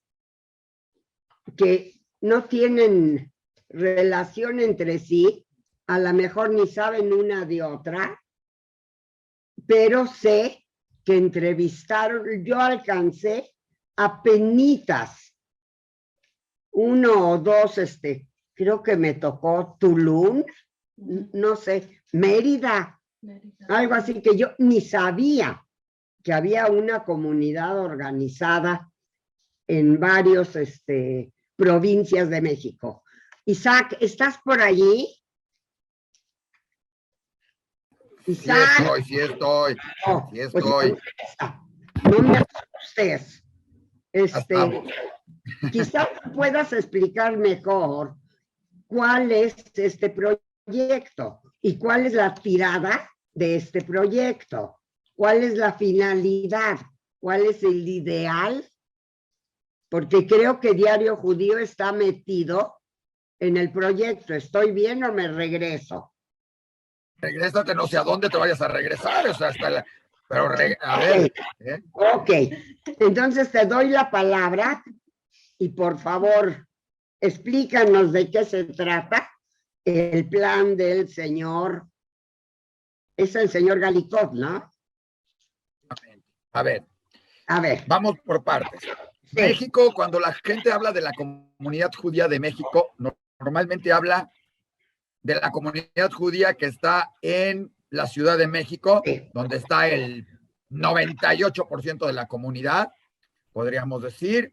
que no tienen relación entre sí, a lo mejor ni saben una de otra, pero sé que entrevistaron, yo alcancé apenitas uno o dos, creo que me tocó Tulum, no sé, Mérida, algo así, que yo ni sabía que había una comunidad organizada en varios provincias de México. Isaac, ¿estás por allí? Isaac. Sí estoy. Oh, Sí estoy. Pues, no me asustes. Quizás puedas explicar mejor cuál es este proyecto y cuál es la tirada de este proyecto, cuál es la finalidad, cuál es el ideal, porque creo que Diario Judío está metido en el proyecto. ¿Estoy bien o me regreso? Regrésate, no sé a dónde te vayas a regresar, o sea, pero a ver. Ok, entonces te doy la palabra y por favor explícanos de qué se trata el plan del señor, es el señor Galikov, ¿no? A ver, vamos por partes. Sí. México, cuando la gente habla de la comunidad judía de México, normalmente habla de la comunidad judía que está en la Ciudad de México, sí, donde está el 98% de la comunidad, podríamos decir,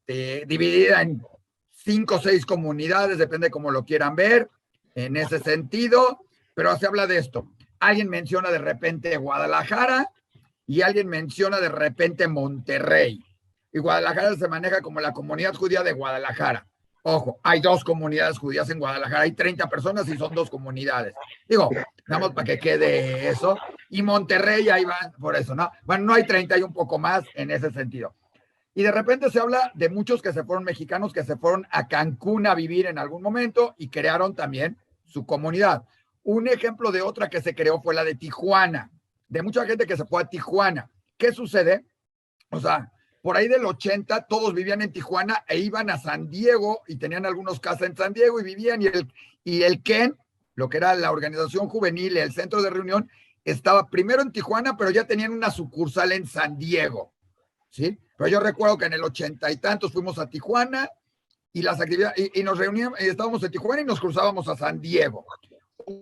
dividida en 5 o 6 comunidades, depende cómo lo quieran ver, en ese sentido, pero se habla de esto. Alguien menciona de repente Guadalajara y alguien menciona de repente Monterrey. Y Guadalajara se maneja como la comunidad judía de Guadalajara. Ojo, hay 2 comunidades judías en Guadalajara, hay 30 personas y son 2 comunidades. Digo, nada para que quede eso. Y Monterrey, ahí van por eso, ¿no? Bueno, no hay 30, hay un poco más en ese sentido. Y de repente se habla de muchos que se fueron mexicanos, que se fueron a Cancún a vivir en algún momento y crearon también su comunidad. Un ejemplo de otra que se creó fue la de Tijuana, de mucha gente que se fue a Tijuana. ¿Qué sucede? O sea, por ahí del 80 todos vivían en Tijuana e iban a San Diego y tenían algunos casas en San Diego y vivían, y el KEN, lo que era la organización juvenil, el centro de reunión, estaba primero en Tijuana, pero ya tenían una sucursal en San Diego, ¿sí? Pero yo recuerdo que en el 80 y tantos fuimos a Tijuana y las actividades, y nos reuníamos, y estábamos en Tijuana y nos cruzábamos a San Diego.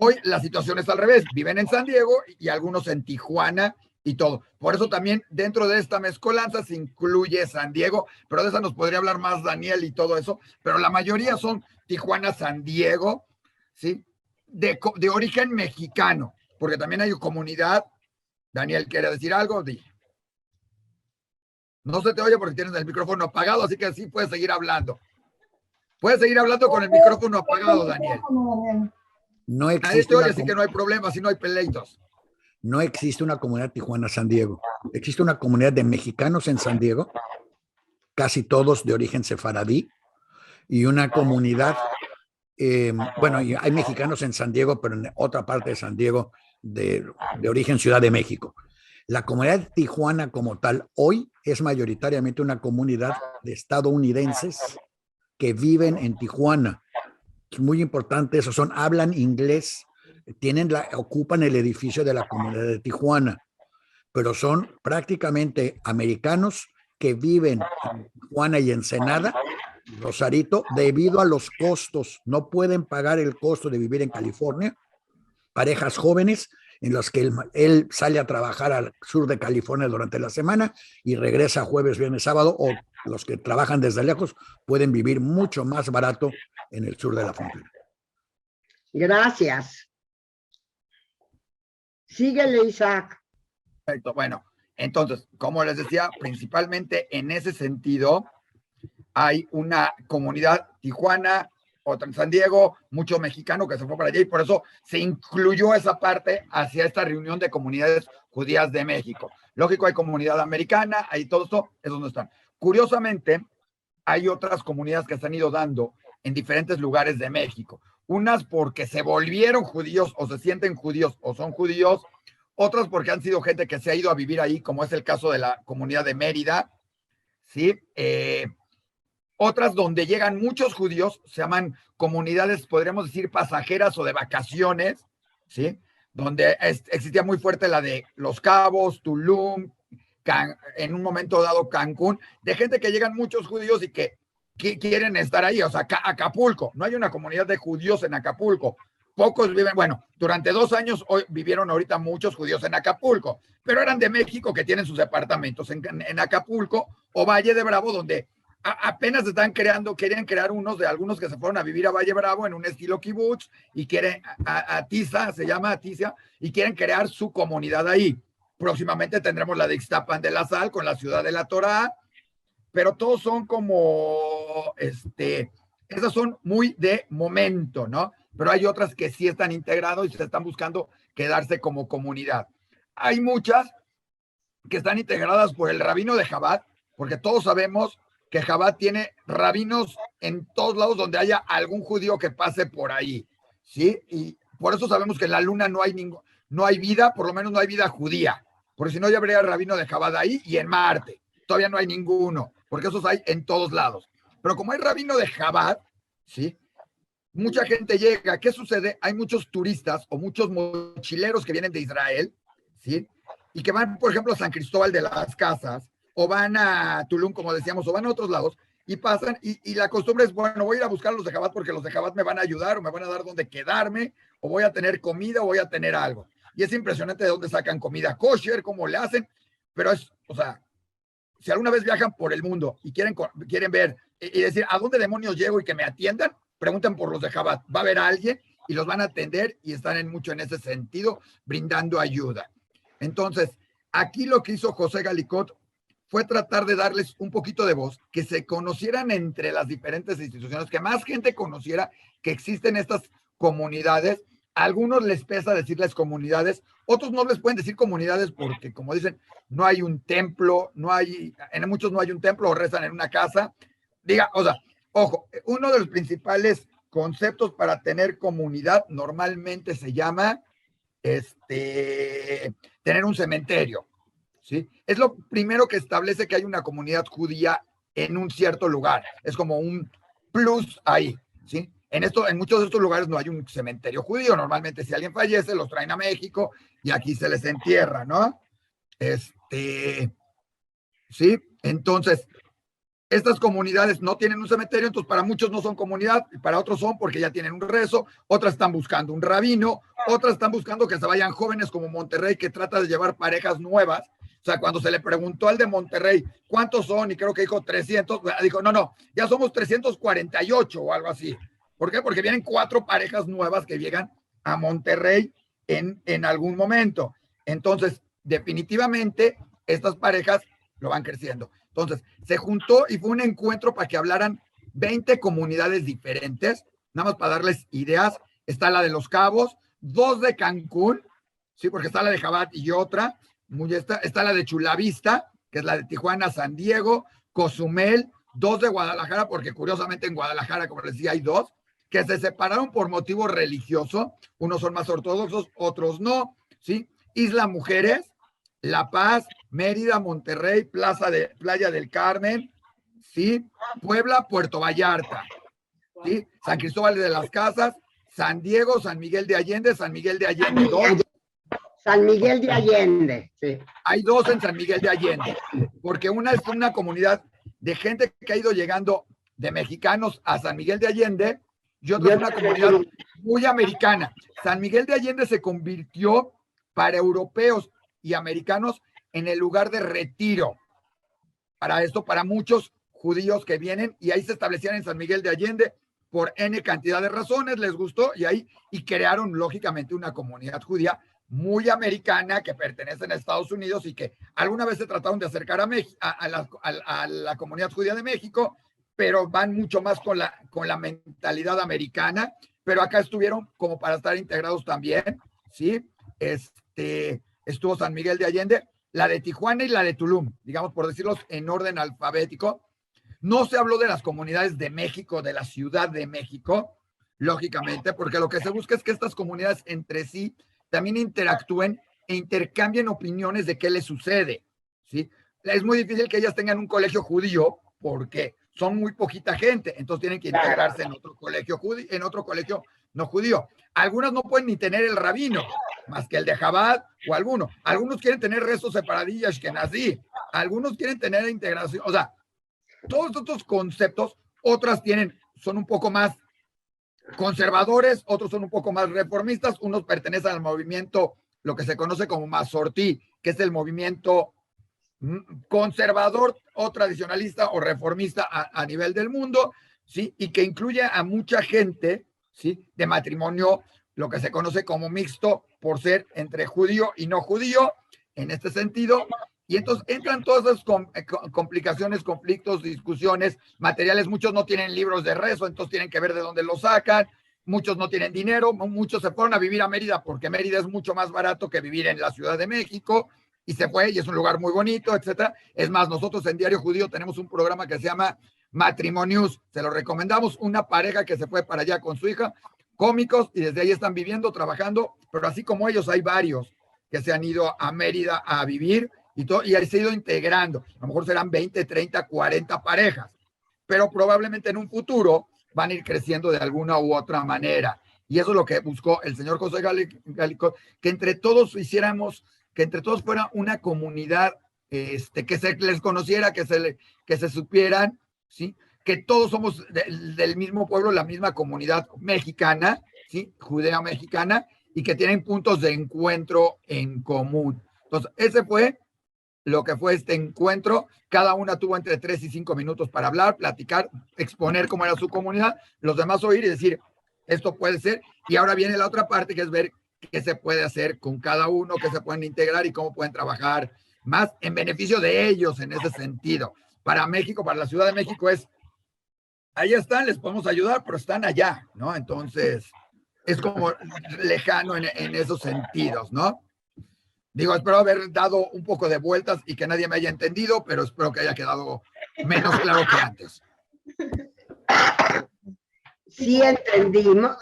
Hoy la situación es al revés, viven en San Diego y algunos en Tijuana y todo. Por eso también dentro de esta mezcolanza se incluye San Diego, pero de esa nos podría hablar más Daniel y todo eso, pero la mayoría son Tijuana, San Diego, ¿sí? De origen mexicano, porque también hay comunidad. Daniel, ¿quiere decir algo? Dije. No se te oye porque tienes el micrófono apagado, así que así puedes seguir hablando. Puedes seguir hablando con el micrófono apagado, Daniel. No existe. Nadie te oye, así que no hay problema, si no hay peleitos. No existe una comunidad Tijuana-San Diego. Existe una comunidad de mexicanos en San Diego, casi todos de origen sefaradí, y una comunidad, bueno, hay mexicanos en San Diego, pero en otra parte de San Diego de origen Ciudad de México. La comunidad de Tijuana como tal hoy es mayoritariamente una comunidad de estadounidenses que viven en Tijuana. Es muy importante eso, hablan inglés ocupan el edificio de la comunidad de Tijuana, pero son prácticamente americanos que viven en Tijuana y Ensenada, Rosarito, debido a los costos. No pueden pagar el costo de vivir en California. Parejas jóvenes en las que él sale a trabajar al sur de California durante la semana y regresa jueves, viernes, sábado, o los que trabajan desde lejos pueden vivir mucho más barato en el sur de la frontera. Gracias. Síguele, Isaac. Perfecto. Bueno, entonces, como les decía, principalmente en ese sentido, hay una comunidad Tijuana, otra en San Diego, mucho mexicano que se fue para allá y por eso se incluyó esa parte hacia esta reunión de comunidades judías de México. Lógico, hay comunidad americana, hay todo esto, es donde están. Curiosamente, hay otras comunidades que se han ido dando en diferentes lugares de México. Unas porque se volvieron judíos o se sienten judíos o son judíos, otras porque han sido gente que se ha ido a vivir ahí, como es el caso de la comunidad de Mérida, ¿sí? Otras donde llegan muchos judíos, se llaman comunidades, podríamos decir, pasajeras o de vacaciones, ¿sí? Donde existía muy fuerte la de Los Cabos, Tulum, en un momento dado Cancún, de gente que llegan muchos judíos y que quieren estar ahí, o sea, Acapulco, no hay una comunidad de judíos en Acapulco, pocos viven, bueno, durante 2 años hoy vivieron ahorita muchos judíos en Acapulco, pero eran de México que tienen sus departamentos en Acapulco o Valle de Bravo, donde apenas están querían crear unos de algunos que se fueron a vivir a Valle Bravo en un estilo kibutz y quieren, Atiza, se llama Atiza, y quieren crear su comunidad ahí. Próximamente tendremos la de Ixtapan de la Sal con la ciudad de la Torá, pero todos son como, esas son muy de momento, ¿no? Pero hay otras que sí están integrados y se están buscando quedarse como comunidad. Hay muchas que están integradas por el rabino de Chabad, porque todos sabemos que Chabad tiene rabinos en todos lados donde haya algún judío que pase por ahí, ¿sí? Y por eso sabemos que en la luna no hay vida, por lo menos no hay vida judía, porque si no ya habría rabino de Chabad ahí, y en Marte todavía no hay ninguno, porque esos hay en todos lados. Pero como hay rabino de Chabad, ¿sí? Mucha gente llega. ¿Qué sucede? Hay muchos turistas o muchos mochileros que vienen de Israel, ¿sí? Y que van, por ejemplo, a San Cristóbal de las Casas, o van a Tulum, como decíamos, o van a otros lados, y pasan, y la costumbre es, bueno, voy a ir a buscar a los de Chabad porque los de Chabad me van a ayudar, o me van a dar donde quedarme, o voy a tener comida, o voy a tener algo. Y es impresionante de dónde sacan comida kosher, cómo le hacen, pero es, o sea, si alguna vez viajan por el mundo y quieren ver y decir, ¿a dónde demonios llego y que me atiendan? Pregunten por los de Chabad. Va a haber a alguien y los van a atender y están mucho en ese sentido, brindando ayuda. Entonces, aquí lo que hizo José Galicot fue tratar de darles un poquito de voz, que se conocieran entre las diferentes instituciones, que más gente conociera que existen estas comunidades. A algunos les pesa decirles comunidades, otros no les pueden decir comunidades porque, como dicen, no hay un templo, en muchos no hay un templo o rezan en una casa. Ojo, uno de los principales conceptos para tener comunidad normalmente se llama tener un cementerio, ¿sí? Es lo primero que establece que hay una comunidad judía en un cierto lugar. Es como un plus ahí, ¿sí? En muchos de estos lugares no hay un cementerio judío. Normalmente si alguien fallece, los traen a México y aquí se les entierra, ¿no? ¿Sí? Entonces, estas comunidades no tienen un cementerio, entonces para muchos no son comunidad, y para otros son porque ya tienen un rezo, otras están buscando un rabino, otras están buscando que se vayan jóvenes como Monterrey, que trata de llevar parejas nuevas. O sea, cuando se le preguntó al de Monterrey cuántos son, y creo que dijo 300, dijo, no, ya somos 348 o algo así. ¿Por qué? Porque vienen 4 parejas nuevas que llegan a Monterrey en algún momento. Entonces, definitivamente, estas parejas lo van creciendo. Entonces, se juntó y fue un encuentro para que hablaran 20 comunidades diferentes, nada más para darles ideas. Está la de Los Cabos, 2 de Cancún, sí, porque está la de Chabad y otra. Está la de Chula Vista, que es la de Tijuana, San Diego, Cozumel, 2 de Guadalajara, porque curiosamente en Guadalajara, como les decía, hay 2, que se separaron por motivo religioso. Unos son más ortodoxos, otros no, ¿sí? Isla Mujeres, La Paz, Mérida, Monterrey, Playa del Carmen, ¿sí? Puebla, Puerto Vallarta, ¿sí? San Cristóbal de las Casas, San Diego, San Miguel de Allende, San Miguel de Allende 2. San Miguel de Allende, sí. Hay 2 en San Miguel de Allende, porque una es una comunidad de gente que ha ido llegando de mexicanos a San Miguel de Allende y otra es una comunidad muy americana. San Miguel de Allende se convirtió para europeos y americanos en el lugar de retiro. Para esto, para muchos judíos que vienen y ahí se establecían en San Miguel de Allende por N cantidad de razones, les gustó y crearon lógicamente una comunidad judía muy americana que pertenece a Estados Unidos y que alguna vez se trataron de acercar a la comunidad judía de México, pero van mucho más con la mentalidad americana, pero acá estuvieron como para estar integrados también, ¿sí? Estuvo San Miguel de Allende, la de Tijuana y la de Tulum, digamos por decirlos en orden alfabético. No se habló de las comunidades de México, de la Ciudad de México, lógicamente, porque lo que se busca es que estas comunidades entre sí también interactúen e intercambien opiniones de qué les sucede, ¿sí? Es muy difícil que ellas tengan un colegio judío porque son muy poquita gente, entonces tienen que integrarse en otro colegio judío, en otro colegio no judío. Algunas no pueden ni tener el rabino, más que el de Chabad o alguno. Algunos quieren tener rezos separadillas que nací, algunos quieren tener integración, o sea, todos estos conceptos, otras son un poco más conservadores, otros son un poco más reformistas, unos pertenecen al movimiento, lo que se conoce como Masortí, que es el movimiento conservador o tradicionalista o reformista a nivel del mundo, ¿sí? Y que incluye a mucha gente, ¿sí? De matrimonio, lo que se conoce como mixto, por ser entre judío y no judío, en este sentido. Y entonces entran todas esas complicaciones, conflictos, discusiones, materiales. Muchos no tienen libros de rezo, entonces tienen que ver de dónde los sacan. Muchos no tienen dinero, muchos se fueron a vivir a Mérida porque Mérida es mucho más barato que vivir en la Ciudad de México. Y se fue, y es un lugar muy bonito, etcétera. Es más, nosotros en Diario Judío tenemos un programa que se llama Matrimonius. Se lo recomendamos, una pareja que se fue para allá con su hija, cómicos, y desde ahí están viviendo, trabajando, pero así como ellos hay varios que se han ido a Mérida a vivir y ahí se ha ido integrando. A lo mejor serán 20, 30, 40 parejas, pero probablemente en un futuro van a ir creciendo de alguna u otra manera. Y eso es lo que buscó el señor José Gálico, que entre todos fuera una comunidad que se les conociera, que se supieran, ¿sí? Que todos somos del mismo pueblo, la misma comunidad mexicana, ¿sí? Judea mexicana, y que tienen puntos de encuentro en común. Entonces, ese fue lo que fue este encuentro. Cada una tuvo entre 3 y 5 minutos para hablar, platicar, exponer cómo era su comunidad, los demás oír y decir, esto puede ser. Y ahora viene la otra parte, que es ver qué se puede hacer con cada uno, qué se pueden integrar y cómo pueden trabajar más en beneficio de ellos en ese sentido. Para México, para la Ciudad de México ahí están, les podemos ayudar, pero están allá, ¿no? Entonces, es como lejano en esos sentidos, ¿no? Digo, espero haber dado un poco de vueltas y que nadie me haya entendido, pero espero que haya quedado menos claro que antes. Sí entendimos.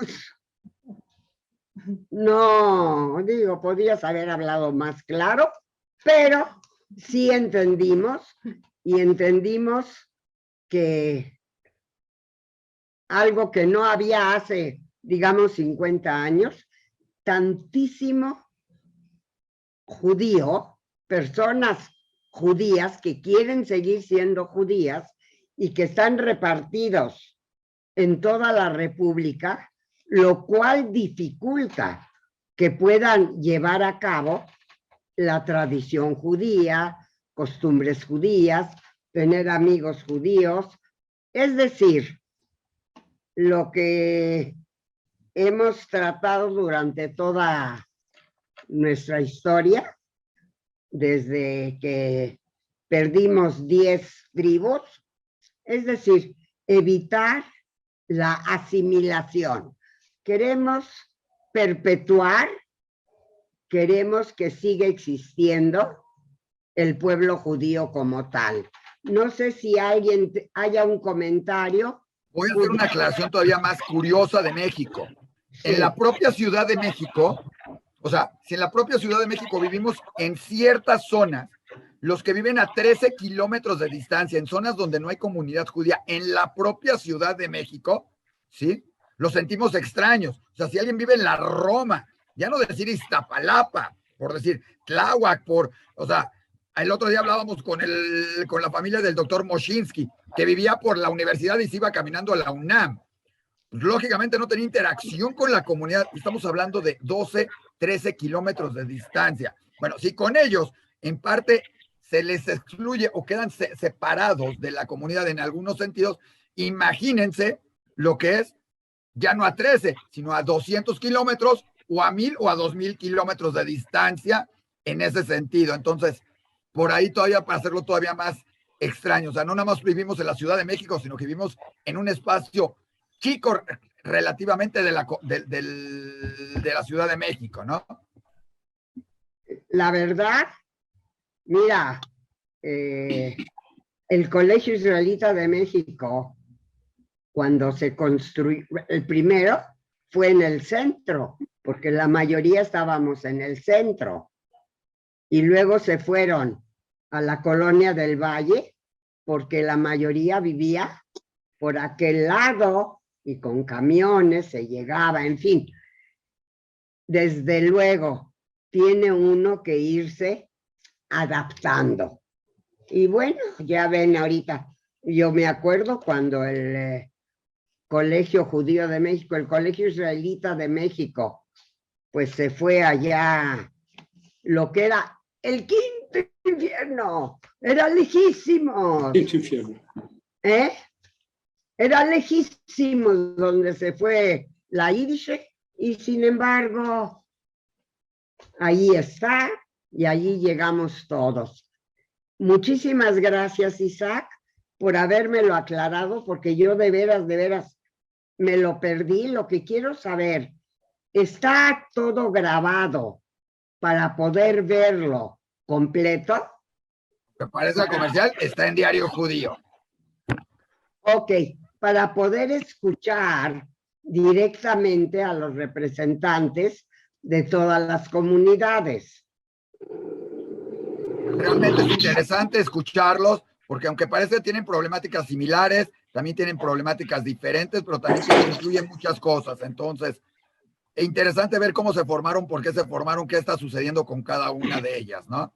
No, digo, podías haber hablado más claro, pero sí entendimos y entendimos que algo que no había hace, digamos, 50 años, tantísimo judío, personas judías que quieren seguir siendo judías y que están repartidos en toda la República, lo cual dificulta que puedan llevar a cabo la tradición judía, costumbres judías, tener amigos judíos. Es decir, lo que hemos tratado durante toda nuestra historia, desde que perdimos 10 tribus, es decir, evitar la asimilación. Queremos perpetuar, queremos que siga existiendo el pueblo judío como tal. No sé si haya un comentario. Voy a hacer una aclaración todavía más curiosa de México. Sí. En la propia Ciudad de México, o sea, si en la propia Ciudad de México vivimos en ciertas zonas, los que viven a 13 kilómetros de distancia, en zonas donde no hay comunidad judía, en la propia Ciudad de México, ¿sí? los sentimos extraños. O sea, si alguien vive en la Roma, ya no decir Iztapalapa, por decir Tláhuac, o sea, el otro día hablábamos con la familia del doctor Moshinsky, que vivía por la universidad y se iba caminando a la UNAM. Pues, lógicamente no tenía interacción con la comunidad. Estamos hablando de 12, 13 kilómetros de distancia. Bueno, si con ellos, en parte, se les excluye o quedan separados de la comunidad en algunos sentidos, imagínense lo que es ya no a 13, sino a 200 kilómetros o a 1000 o a 2000 kilómetros de distancia en ese sentido. Entonces, por ahí todavía, para hacerlo todavía más extraño, o sea, no nada más vivimos en la Ciudad de México, sino que vivimos en un espacio chico relativamente de la Ciudad de México, ¿no? La verdad, mira, el Colegio Israelita de México, cuando se construyó, el primero fue en el centro, porque la mayoría estábamos en el centro, y luego se fueron a la colonia del Valle, porque la mayoría vivía por aquel lado, y con camiones se llegaba, en fin. Desde luego, tiene uno que irse adaptando. Y bueno, ya ven ahorita, yo me acuerdo cuando el Colegio Judío de México, el Colegio Israelita de México, pues se fue allá, lo que era el quinto infierno, era lejísimo. Quinto infierno. Era lejísimo donde se fue la Irshe, y sin embargo, ahí está, y allí llegamos todos. Muchísimas gracias, Isaac, por habérmelo aclarado, porque yo de veras, me lo perdí. Lo que quiero saber, ¿está todo grabado para poder verlo completo? Me parece comercial, está en Diario Judío. Ok, para poder escuchar directamente a los representantes de todas las comunidades. Realmente es interesante escucharlos, porque aunque parece que tienen problemáticas similares, también tienen problemáticas diferentes, pero también incluyen muchas cosas. Entonces, es interesante ver cómo se formaron, por qué se formaron, qué está sucediendo con cada una de ellas, ¿no?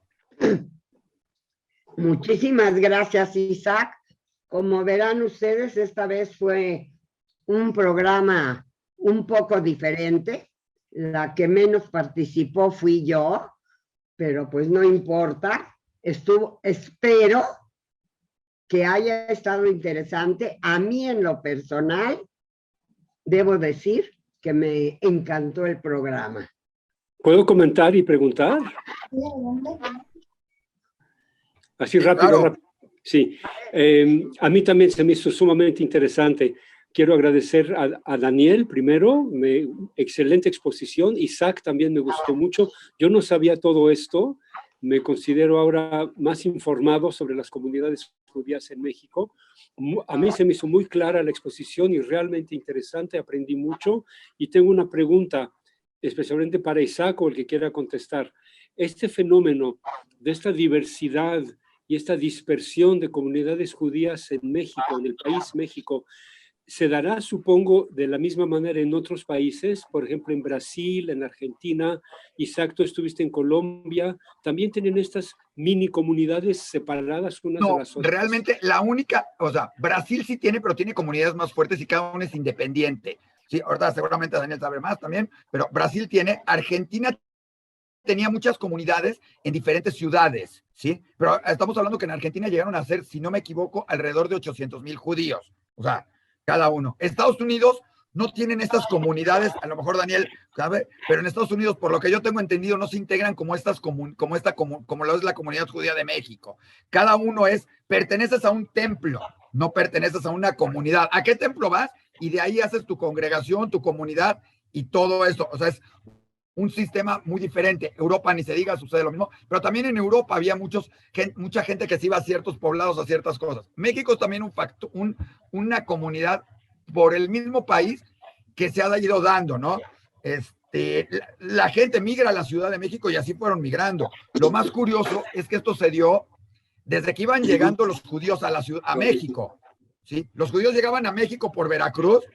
Muchísimas gracias, Isaac. Como verán ustedes, esta vez fue un programa un poco diferente. La que menos participó fui yo, pero pues no importa. Espero que haya estado interesante. A mí en lo personal, debo decir que me encantó el programa. ¿Puedo comentar y preguntar? Así rápido, Claro. rápido. Sí, a mí también se me hizo sumamente interesante. Quiero agradecer a Daniel primero, excelente exposición. Isaac también me gustó mucho. Yo no sabía todo esto. Me considero ahora más informado sobre las comunidades judías en México. A mí se me hizo muy clara la exposición y realmente interesante. Aprendí mucho y tengo una pregunta, especialmente para Isaac o el que quiera contestar. Este fenómeno de esta diversidad y esta dispersión de comunidades judías en México, en el país México, ¿se dará, supongo, de la misma manera en otros países? Por ejemplo, en Brasil, en Argentina. Isaac, tú estuviste en Colombia. ¿También tienen estas mini comunidades separadas unas de las otras? Realmente la única, o sea, Brasil sí tiene, pero tiene comunidades más fuertes y cada una es independiente. Sí, ahorita seguramente Daniel sabe más también, pero Brasil tiene, Argentina tenía muchas comunidades en diferentes ciudades, ¿sí? Pero estamos hablando que en Argentina llegaron a ser, si no me equivoco, alrededor de 800,000 judíos, o sea, cada uno. Estados Unidos no tienen estas comunidades, a lo mejor Daniel sabe, pero en Estados Unidos, por lo que yo tengo entendido, no se integran como lo es la comunidad judía de México. Cada uno perteneces a un templo, no perteneces a una comunidad. ¿A qué templo vas? Y de ahí haces tu congregación, tu comunidad y todo esto. O sea, es un sistema muy diferente. Europa, ni se diga, sucede lo mismo, pero también en Europa había mucha gente que se iba a ciertos poblados, a ciertas cosas. México es también una comunidad por el mismo país que se ha ido dando, ¿no? La gente migra a la Ciudad de México y así fueron migrando. Lo más curioso es que esto se dio desde que iban llegando los judíos a México, ¿sí? Los judíos llegaban a México por Veracruz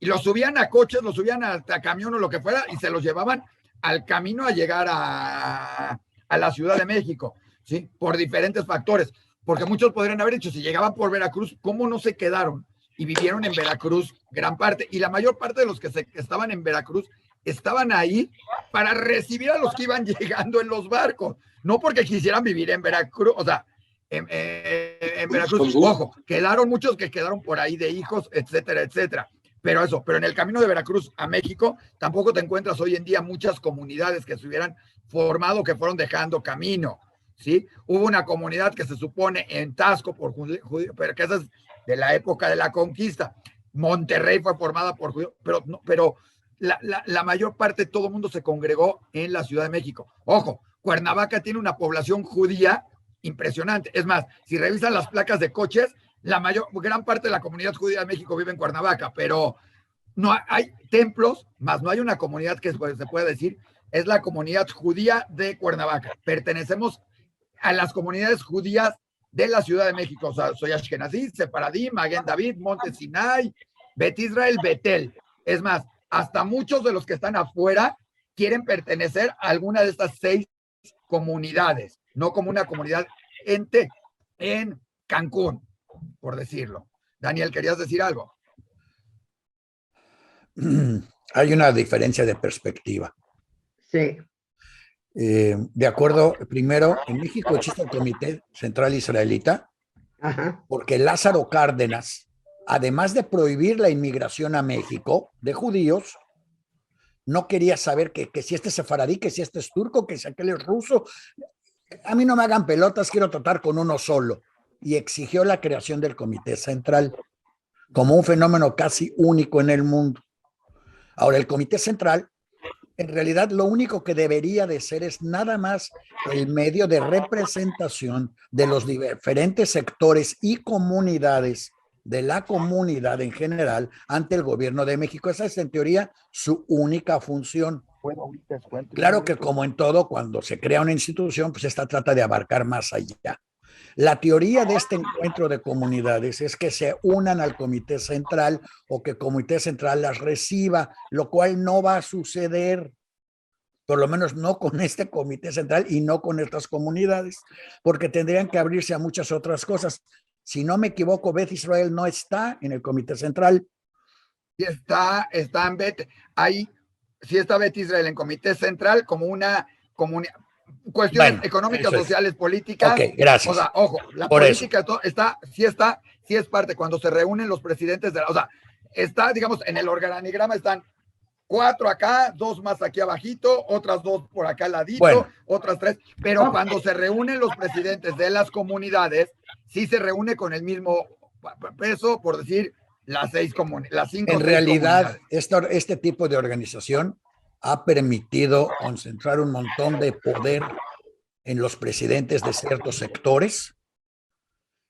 y los subían a coches, los subían a camión o lo que fuera, y se los llevaban al camino a llegar a la Ciudad de México, ¿sí? Por diferentes factores, porque muchos podrían haber dicho, si llegaban por Veracruz, ¿cómo no se quedaron? Y vivieron en Veracruz gran parte, y la mayor parte de los que estaban en Veracruz estaban ahí para recibir a los que iban llegando en los barcos, no porque quisieran vivir en Veracruz, o sea, en Veracruz, ojo, quedaron muchos que quedaron por ahí de hijos, etcétera, etcétera. Pero en el camino de Veracruz a México tampoco te encuentras hoy en día muchas comunidades que se hubieran formado, que fueron dejando camino, ¿sí? Hubo una comunidad que se supone en Taxco por judíos, pero que esa es de la época de la conquista. Monterrey fue formada por judíos, pero la mayor parte, todo el mundo se congregó en la Ciudad de México. Ojo, Cuernavaca tiene una población judía impresionante. Es más, si revisan las placas de coches, gran parte de la comunidad judía de México vive en Cuernavaca, pero no hay templos, más no hay una comunidad que se puede decir, es la comunidad judía de Cuernavaca. Pertenecemos a las comunidades judías de la Ciudad de México. O sea, soy Ashkenazí, Sefaradí, Maguen David, Monte Sinai, Bet Israel, Betel. Es más, hasta muchos de los que están afuera quieren pertenecer a alguna de estas 6 comunidades, no como una comunidad ente en Cancún, por decirlo. Daniel, ¿querías decir algo? Hay una diferencia de perspectiva. Sí. De acuerdo, primero, en México existe el Comité Central Israelita, Ajá. porque Lázaro Cárdenas, además de prohibir la inmigración a México de judíos, no quería saber que si este es sefaradí, que si este es turco, que si aquel es ruso. A mí no me hagan pelotas, quiero tratar con uno solo. Y exigió la creación del Comité Central como un fenómeno casi único en el mundo. Ahora, el Comité Central, en realidad, lo único que debería de ser es nada más el medio de representación de los diferentes sectores y comunidades de la comunidad en general ante el gobierno de México. Esa es, en teoría, su única función. Claro que, como en todo, cuando se crea una institución, pues esta trata de abarcar más allá. La teoría de este encuentro de comunidades es que se unan al Comité Central o que el Comité Central las reciba, lo cual no va a suceder, por lo menos no con este Comité Central y no con estas comunidades, porque tendrían que abrirse a muchas otras cosas. Si no me equivoco, Bet Israel no está en el Comité Central. Sí está en Bet, ahí sí está Bet Israel en Comité Central como una comunidad. Cuestiones económicas, sociales, políticas. Ok, gracias. O sea, ojo, la por política sí es parte cuando se reúnen los presidentes o sea, está, digamos, en el organigrama están 4 acá, 2 más aquí abajito, otras 2 por acá al ladito, otras 3, pero cuando se reúnen los presidentes de las comunidades, sí se reúne con el mismo peso, por decir, las 5 comunidades. En realidad, este tipo de organización ha permitido concentrar un montón de poder en los presidentes de ciertos sectores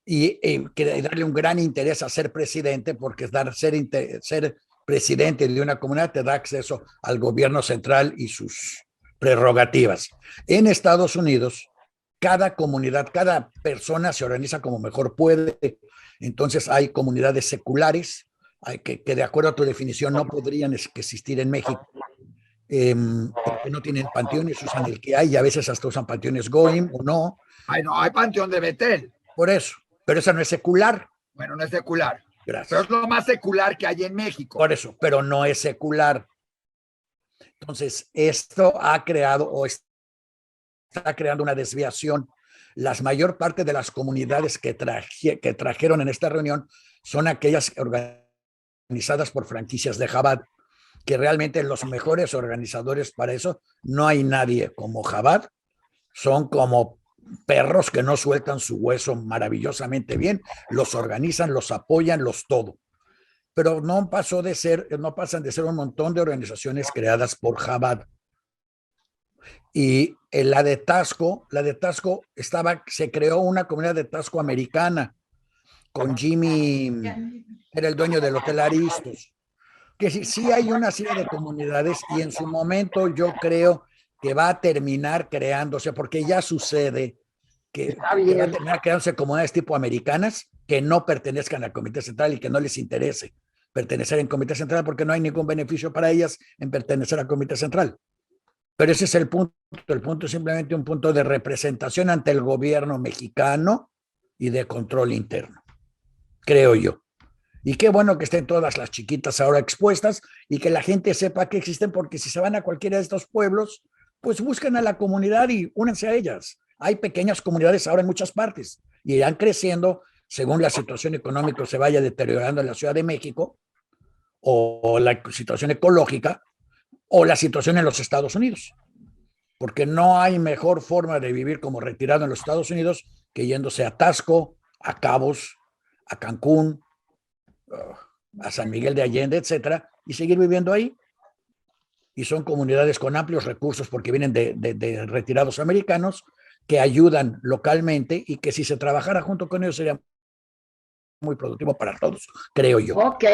y darle un gran interés a ser presidente, porque ser presidente de una comunidad te da acceso al gobierno central y sus prerrogativas. En Estados Unidos, cada comunidad, cada persona se organiza como mejor puede. Entonces hay comunidades seculares que de acuerdo a tu definición no podrían existir en México. Porque no tienen panteones, usan el que hay y a veces hasta usan panteones Goim o no. Ay, no, hay panteón de Betel. Por eso, pero esa no es secular. Bueno, no es secular. Gracias. Pero es lo más secular que hay en México. Por eso, pero no es secular. Entonces, esto ha creado o está creando una desviación. La mayor parte de las comunidades que trajeron en esta reunión son aquellas organizadas por franquicias de Chabad, que realmente los mejores organizadores para eso no hay nadie como Chabad. Son como perros que no sueltan su hueso maravillosamente bien, los organizan, los apoyan, los todo. Pero no pasan de ser un montón de organizaciones creadas por Chabad. Y en la de Taxco se creó una comunidad de Taxco americana con Jimmy, era el dueño del Hotel Aristos. Que sí hay una serie de comunidades y en su momento yo creo que va a terminar creándose, porque ya sucede que va a terminar creándose comunidades tipo americanas que no pertenezcan al Comité Central y que no les interese pertenecer en Comité Central porque no hay ningún beneficio para ellas en pertenecer al Comité Central. Pero ese es el punto. El punto es simplemente un punto de representación ante el gobierno mexicano y de control interno, creo yo. Y qué bueno que estén todas las chiquitas ahora expuestas y que la gente sepa que existen, porque si se van a cualquiera de estos pueblos, pues busquen a la comunidad y únanse a ellas. Hay pequeñas comunidades ahora en muchas partes y irán creciendo según la situación económica se vaya deteriorando en la Ciudad de México, o la situación ecológica, o la situación en los Estados Unidos. Porque no hay mejor forma de vivir como retirado en los Estados Unidos que yéndose a Taxco, a Cabos, a Cancún, a San Miguel de Allende, etcétera, y seguir viviendo ahí. Y son comunidades con amplios recursos porque vienen de retirados americanos que ayudan localmente y que si se trabajara junto con ellos sería muy productivo para todos, creo yo. Ok,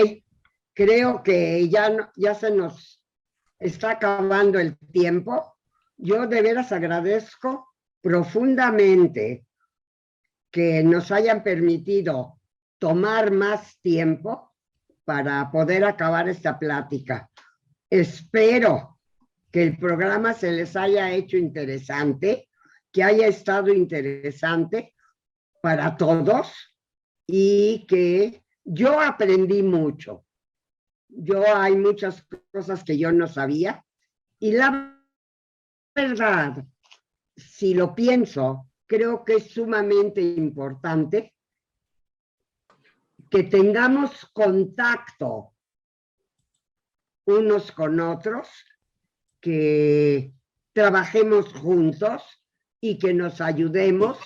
creo que ya se nos está acabando el tiempo. Yo de veras agradezco profundamente que nos hayan permitido tomar más tiempo para poder acabar esta plática. Espero que el programa se les haya hecho interesante, que haya estado interesante para todos y que yo aprendí mucho. Hay muchas cosas que yo no sabía y la verdad, si lo pienso, creo que es sumamente importante que tengamos contacto unos con otros, que trabajemos juntos y que nos ayudemos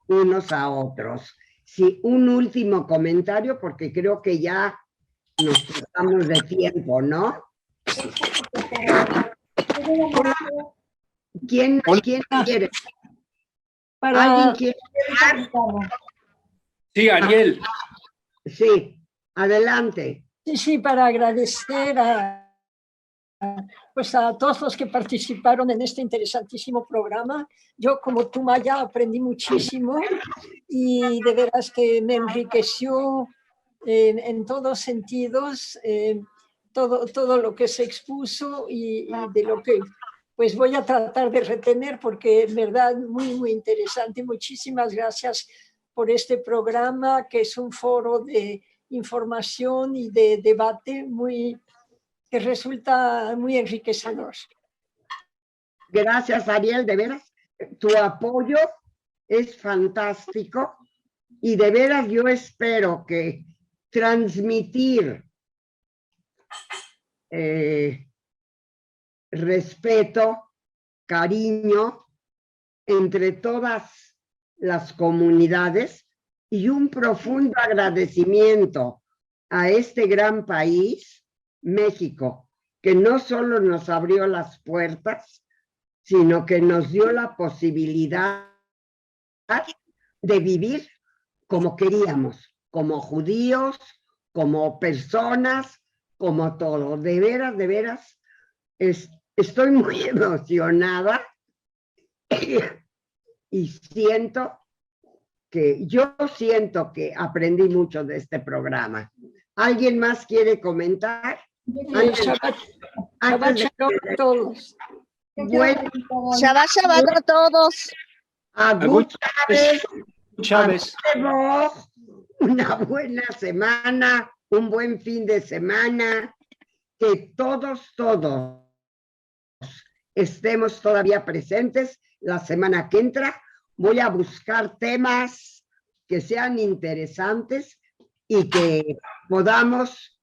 unos a otros. Sí, un último comentario, porque creo que ya nos pasamos de tiempo, ¿no? ¿Quién quiere? ¿Alguien quiere hablar? Sí, Ariel. Sí, adelante. Sí, para agradecer pues a todos los que participaron en este interesantísimo programa. Yo, como tú, Maya, aprendí muchísimo y de veras que me enriqueció en todos sentidos todo lo que se expuso y de lo que pues voy a tratar de retener, porque es verdad muy, muy interesante. Muchísimas gracias por este programa, que es un foro de información y de debate que resulta muy enriquecedor. Gracias, Ariel, de veras, tu apoyo es fantástico y de veras yo espero que transmitir respeto, cariño entre todas las comunidades y un profundo agradecimiento a este gran país, México, que no solo nos abrió las puertas, sino que nos dio la posibilidad de vivir como queríamos, como judíos, como personas, como todo. De veras, estoy muy emocionada y siento que aprendí mucho de este programa. ¿Alguien más quiere comentar? Shabbat shalom a todos. Bueno, Shabbat a todos. Agur Chávez. Una buena semana, un buen fin de semana, que todos estemos todavía presentes la semana que entra. Voy a buscar temas que sean interesantes y que podamos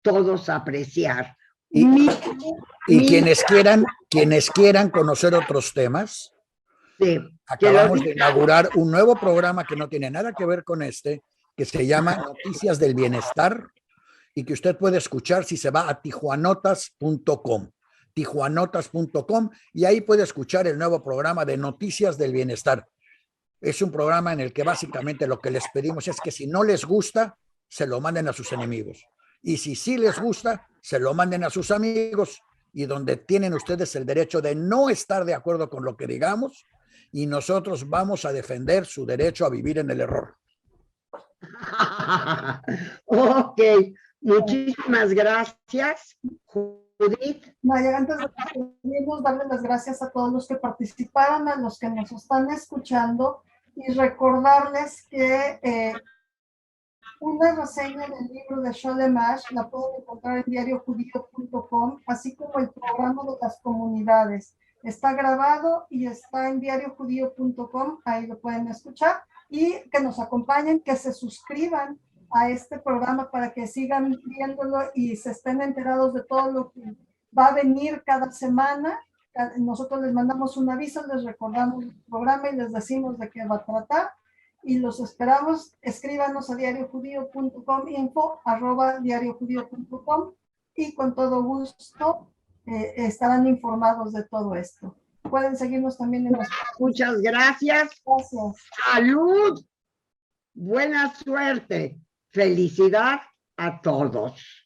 todos apreciar. Y quienes quieran conocer otros temas, sí, acabamos de inaugurar un nuevo programa que no tiene nada que ver con este, que se llama Noticias del Bienestar, y que usted puede escuchar si se va a tijuanotas.com, y ahí puede escuchar el nuevo programa de Noticias del Bienestar. Es un programa en el que básicamente lo que les pedimos es que si no les gusta, se lo manden a sus enemigos. Y si sí les gusta, se lo manden a sus amigos, y donde tienen ustedes el derecho de no estar de acuerdo con lo que digamos, y nosotros vamos a defender su derecho a vivir en el error. Ok, Muchísimas gracias, Judith. Maya, antes de despedirnos, darles las gracias a todos los que participaron, a los que nos están escuchando y recordarles que una reseña del libro de Sholem Asch la pueden encontrar en diariojudío.com, así como el programa de las comunidades. Está grabado y está en diariojudío.com, ahí lo pueden escuchar, y que nos acompañen, que se suscriban a este programa para que sigan viéndolo y se estén enterados de todo lo que va a venir cada semana. Nosotros les mandamos un aviso, les recordamos el programa y les decimos de qué va a tratar. Y los esperamos. Escríbanos a diariojudío.com, info@diariojudío.com, y con todo gusto estarán informados de todo esto. Pueden seguirnos también en nuestras... Muchas gracias. Gracias. Salud. Buena suerte. Felicidad a todos.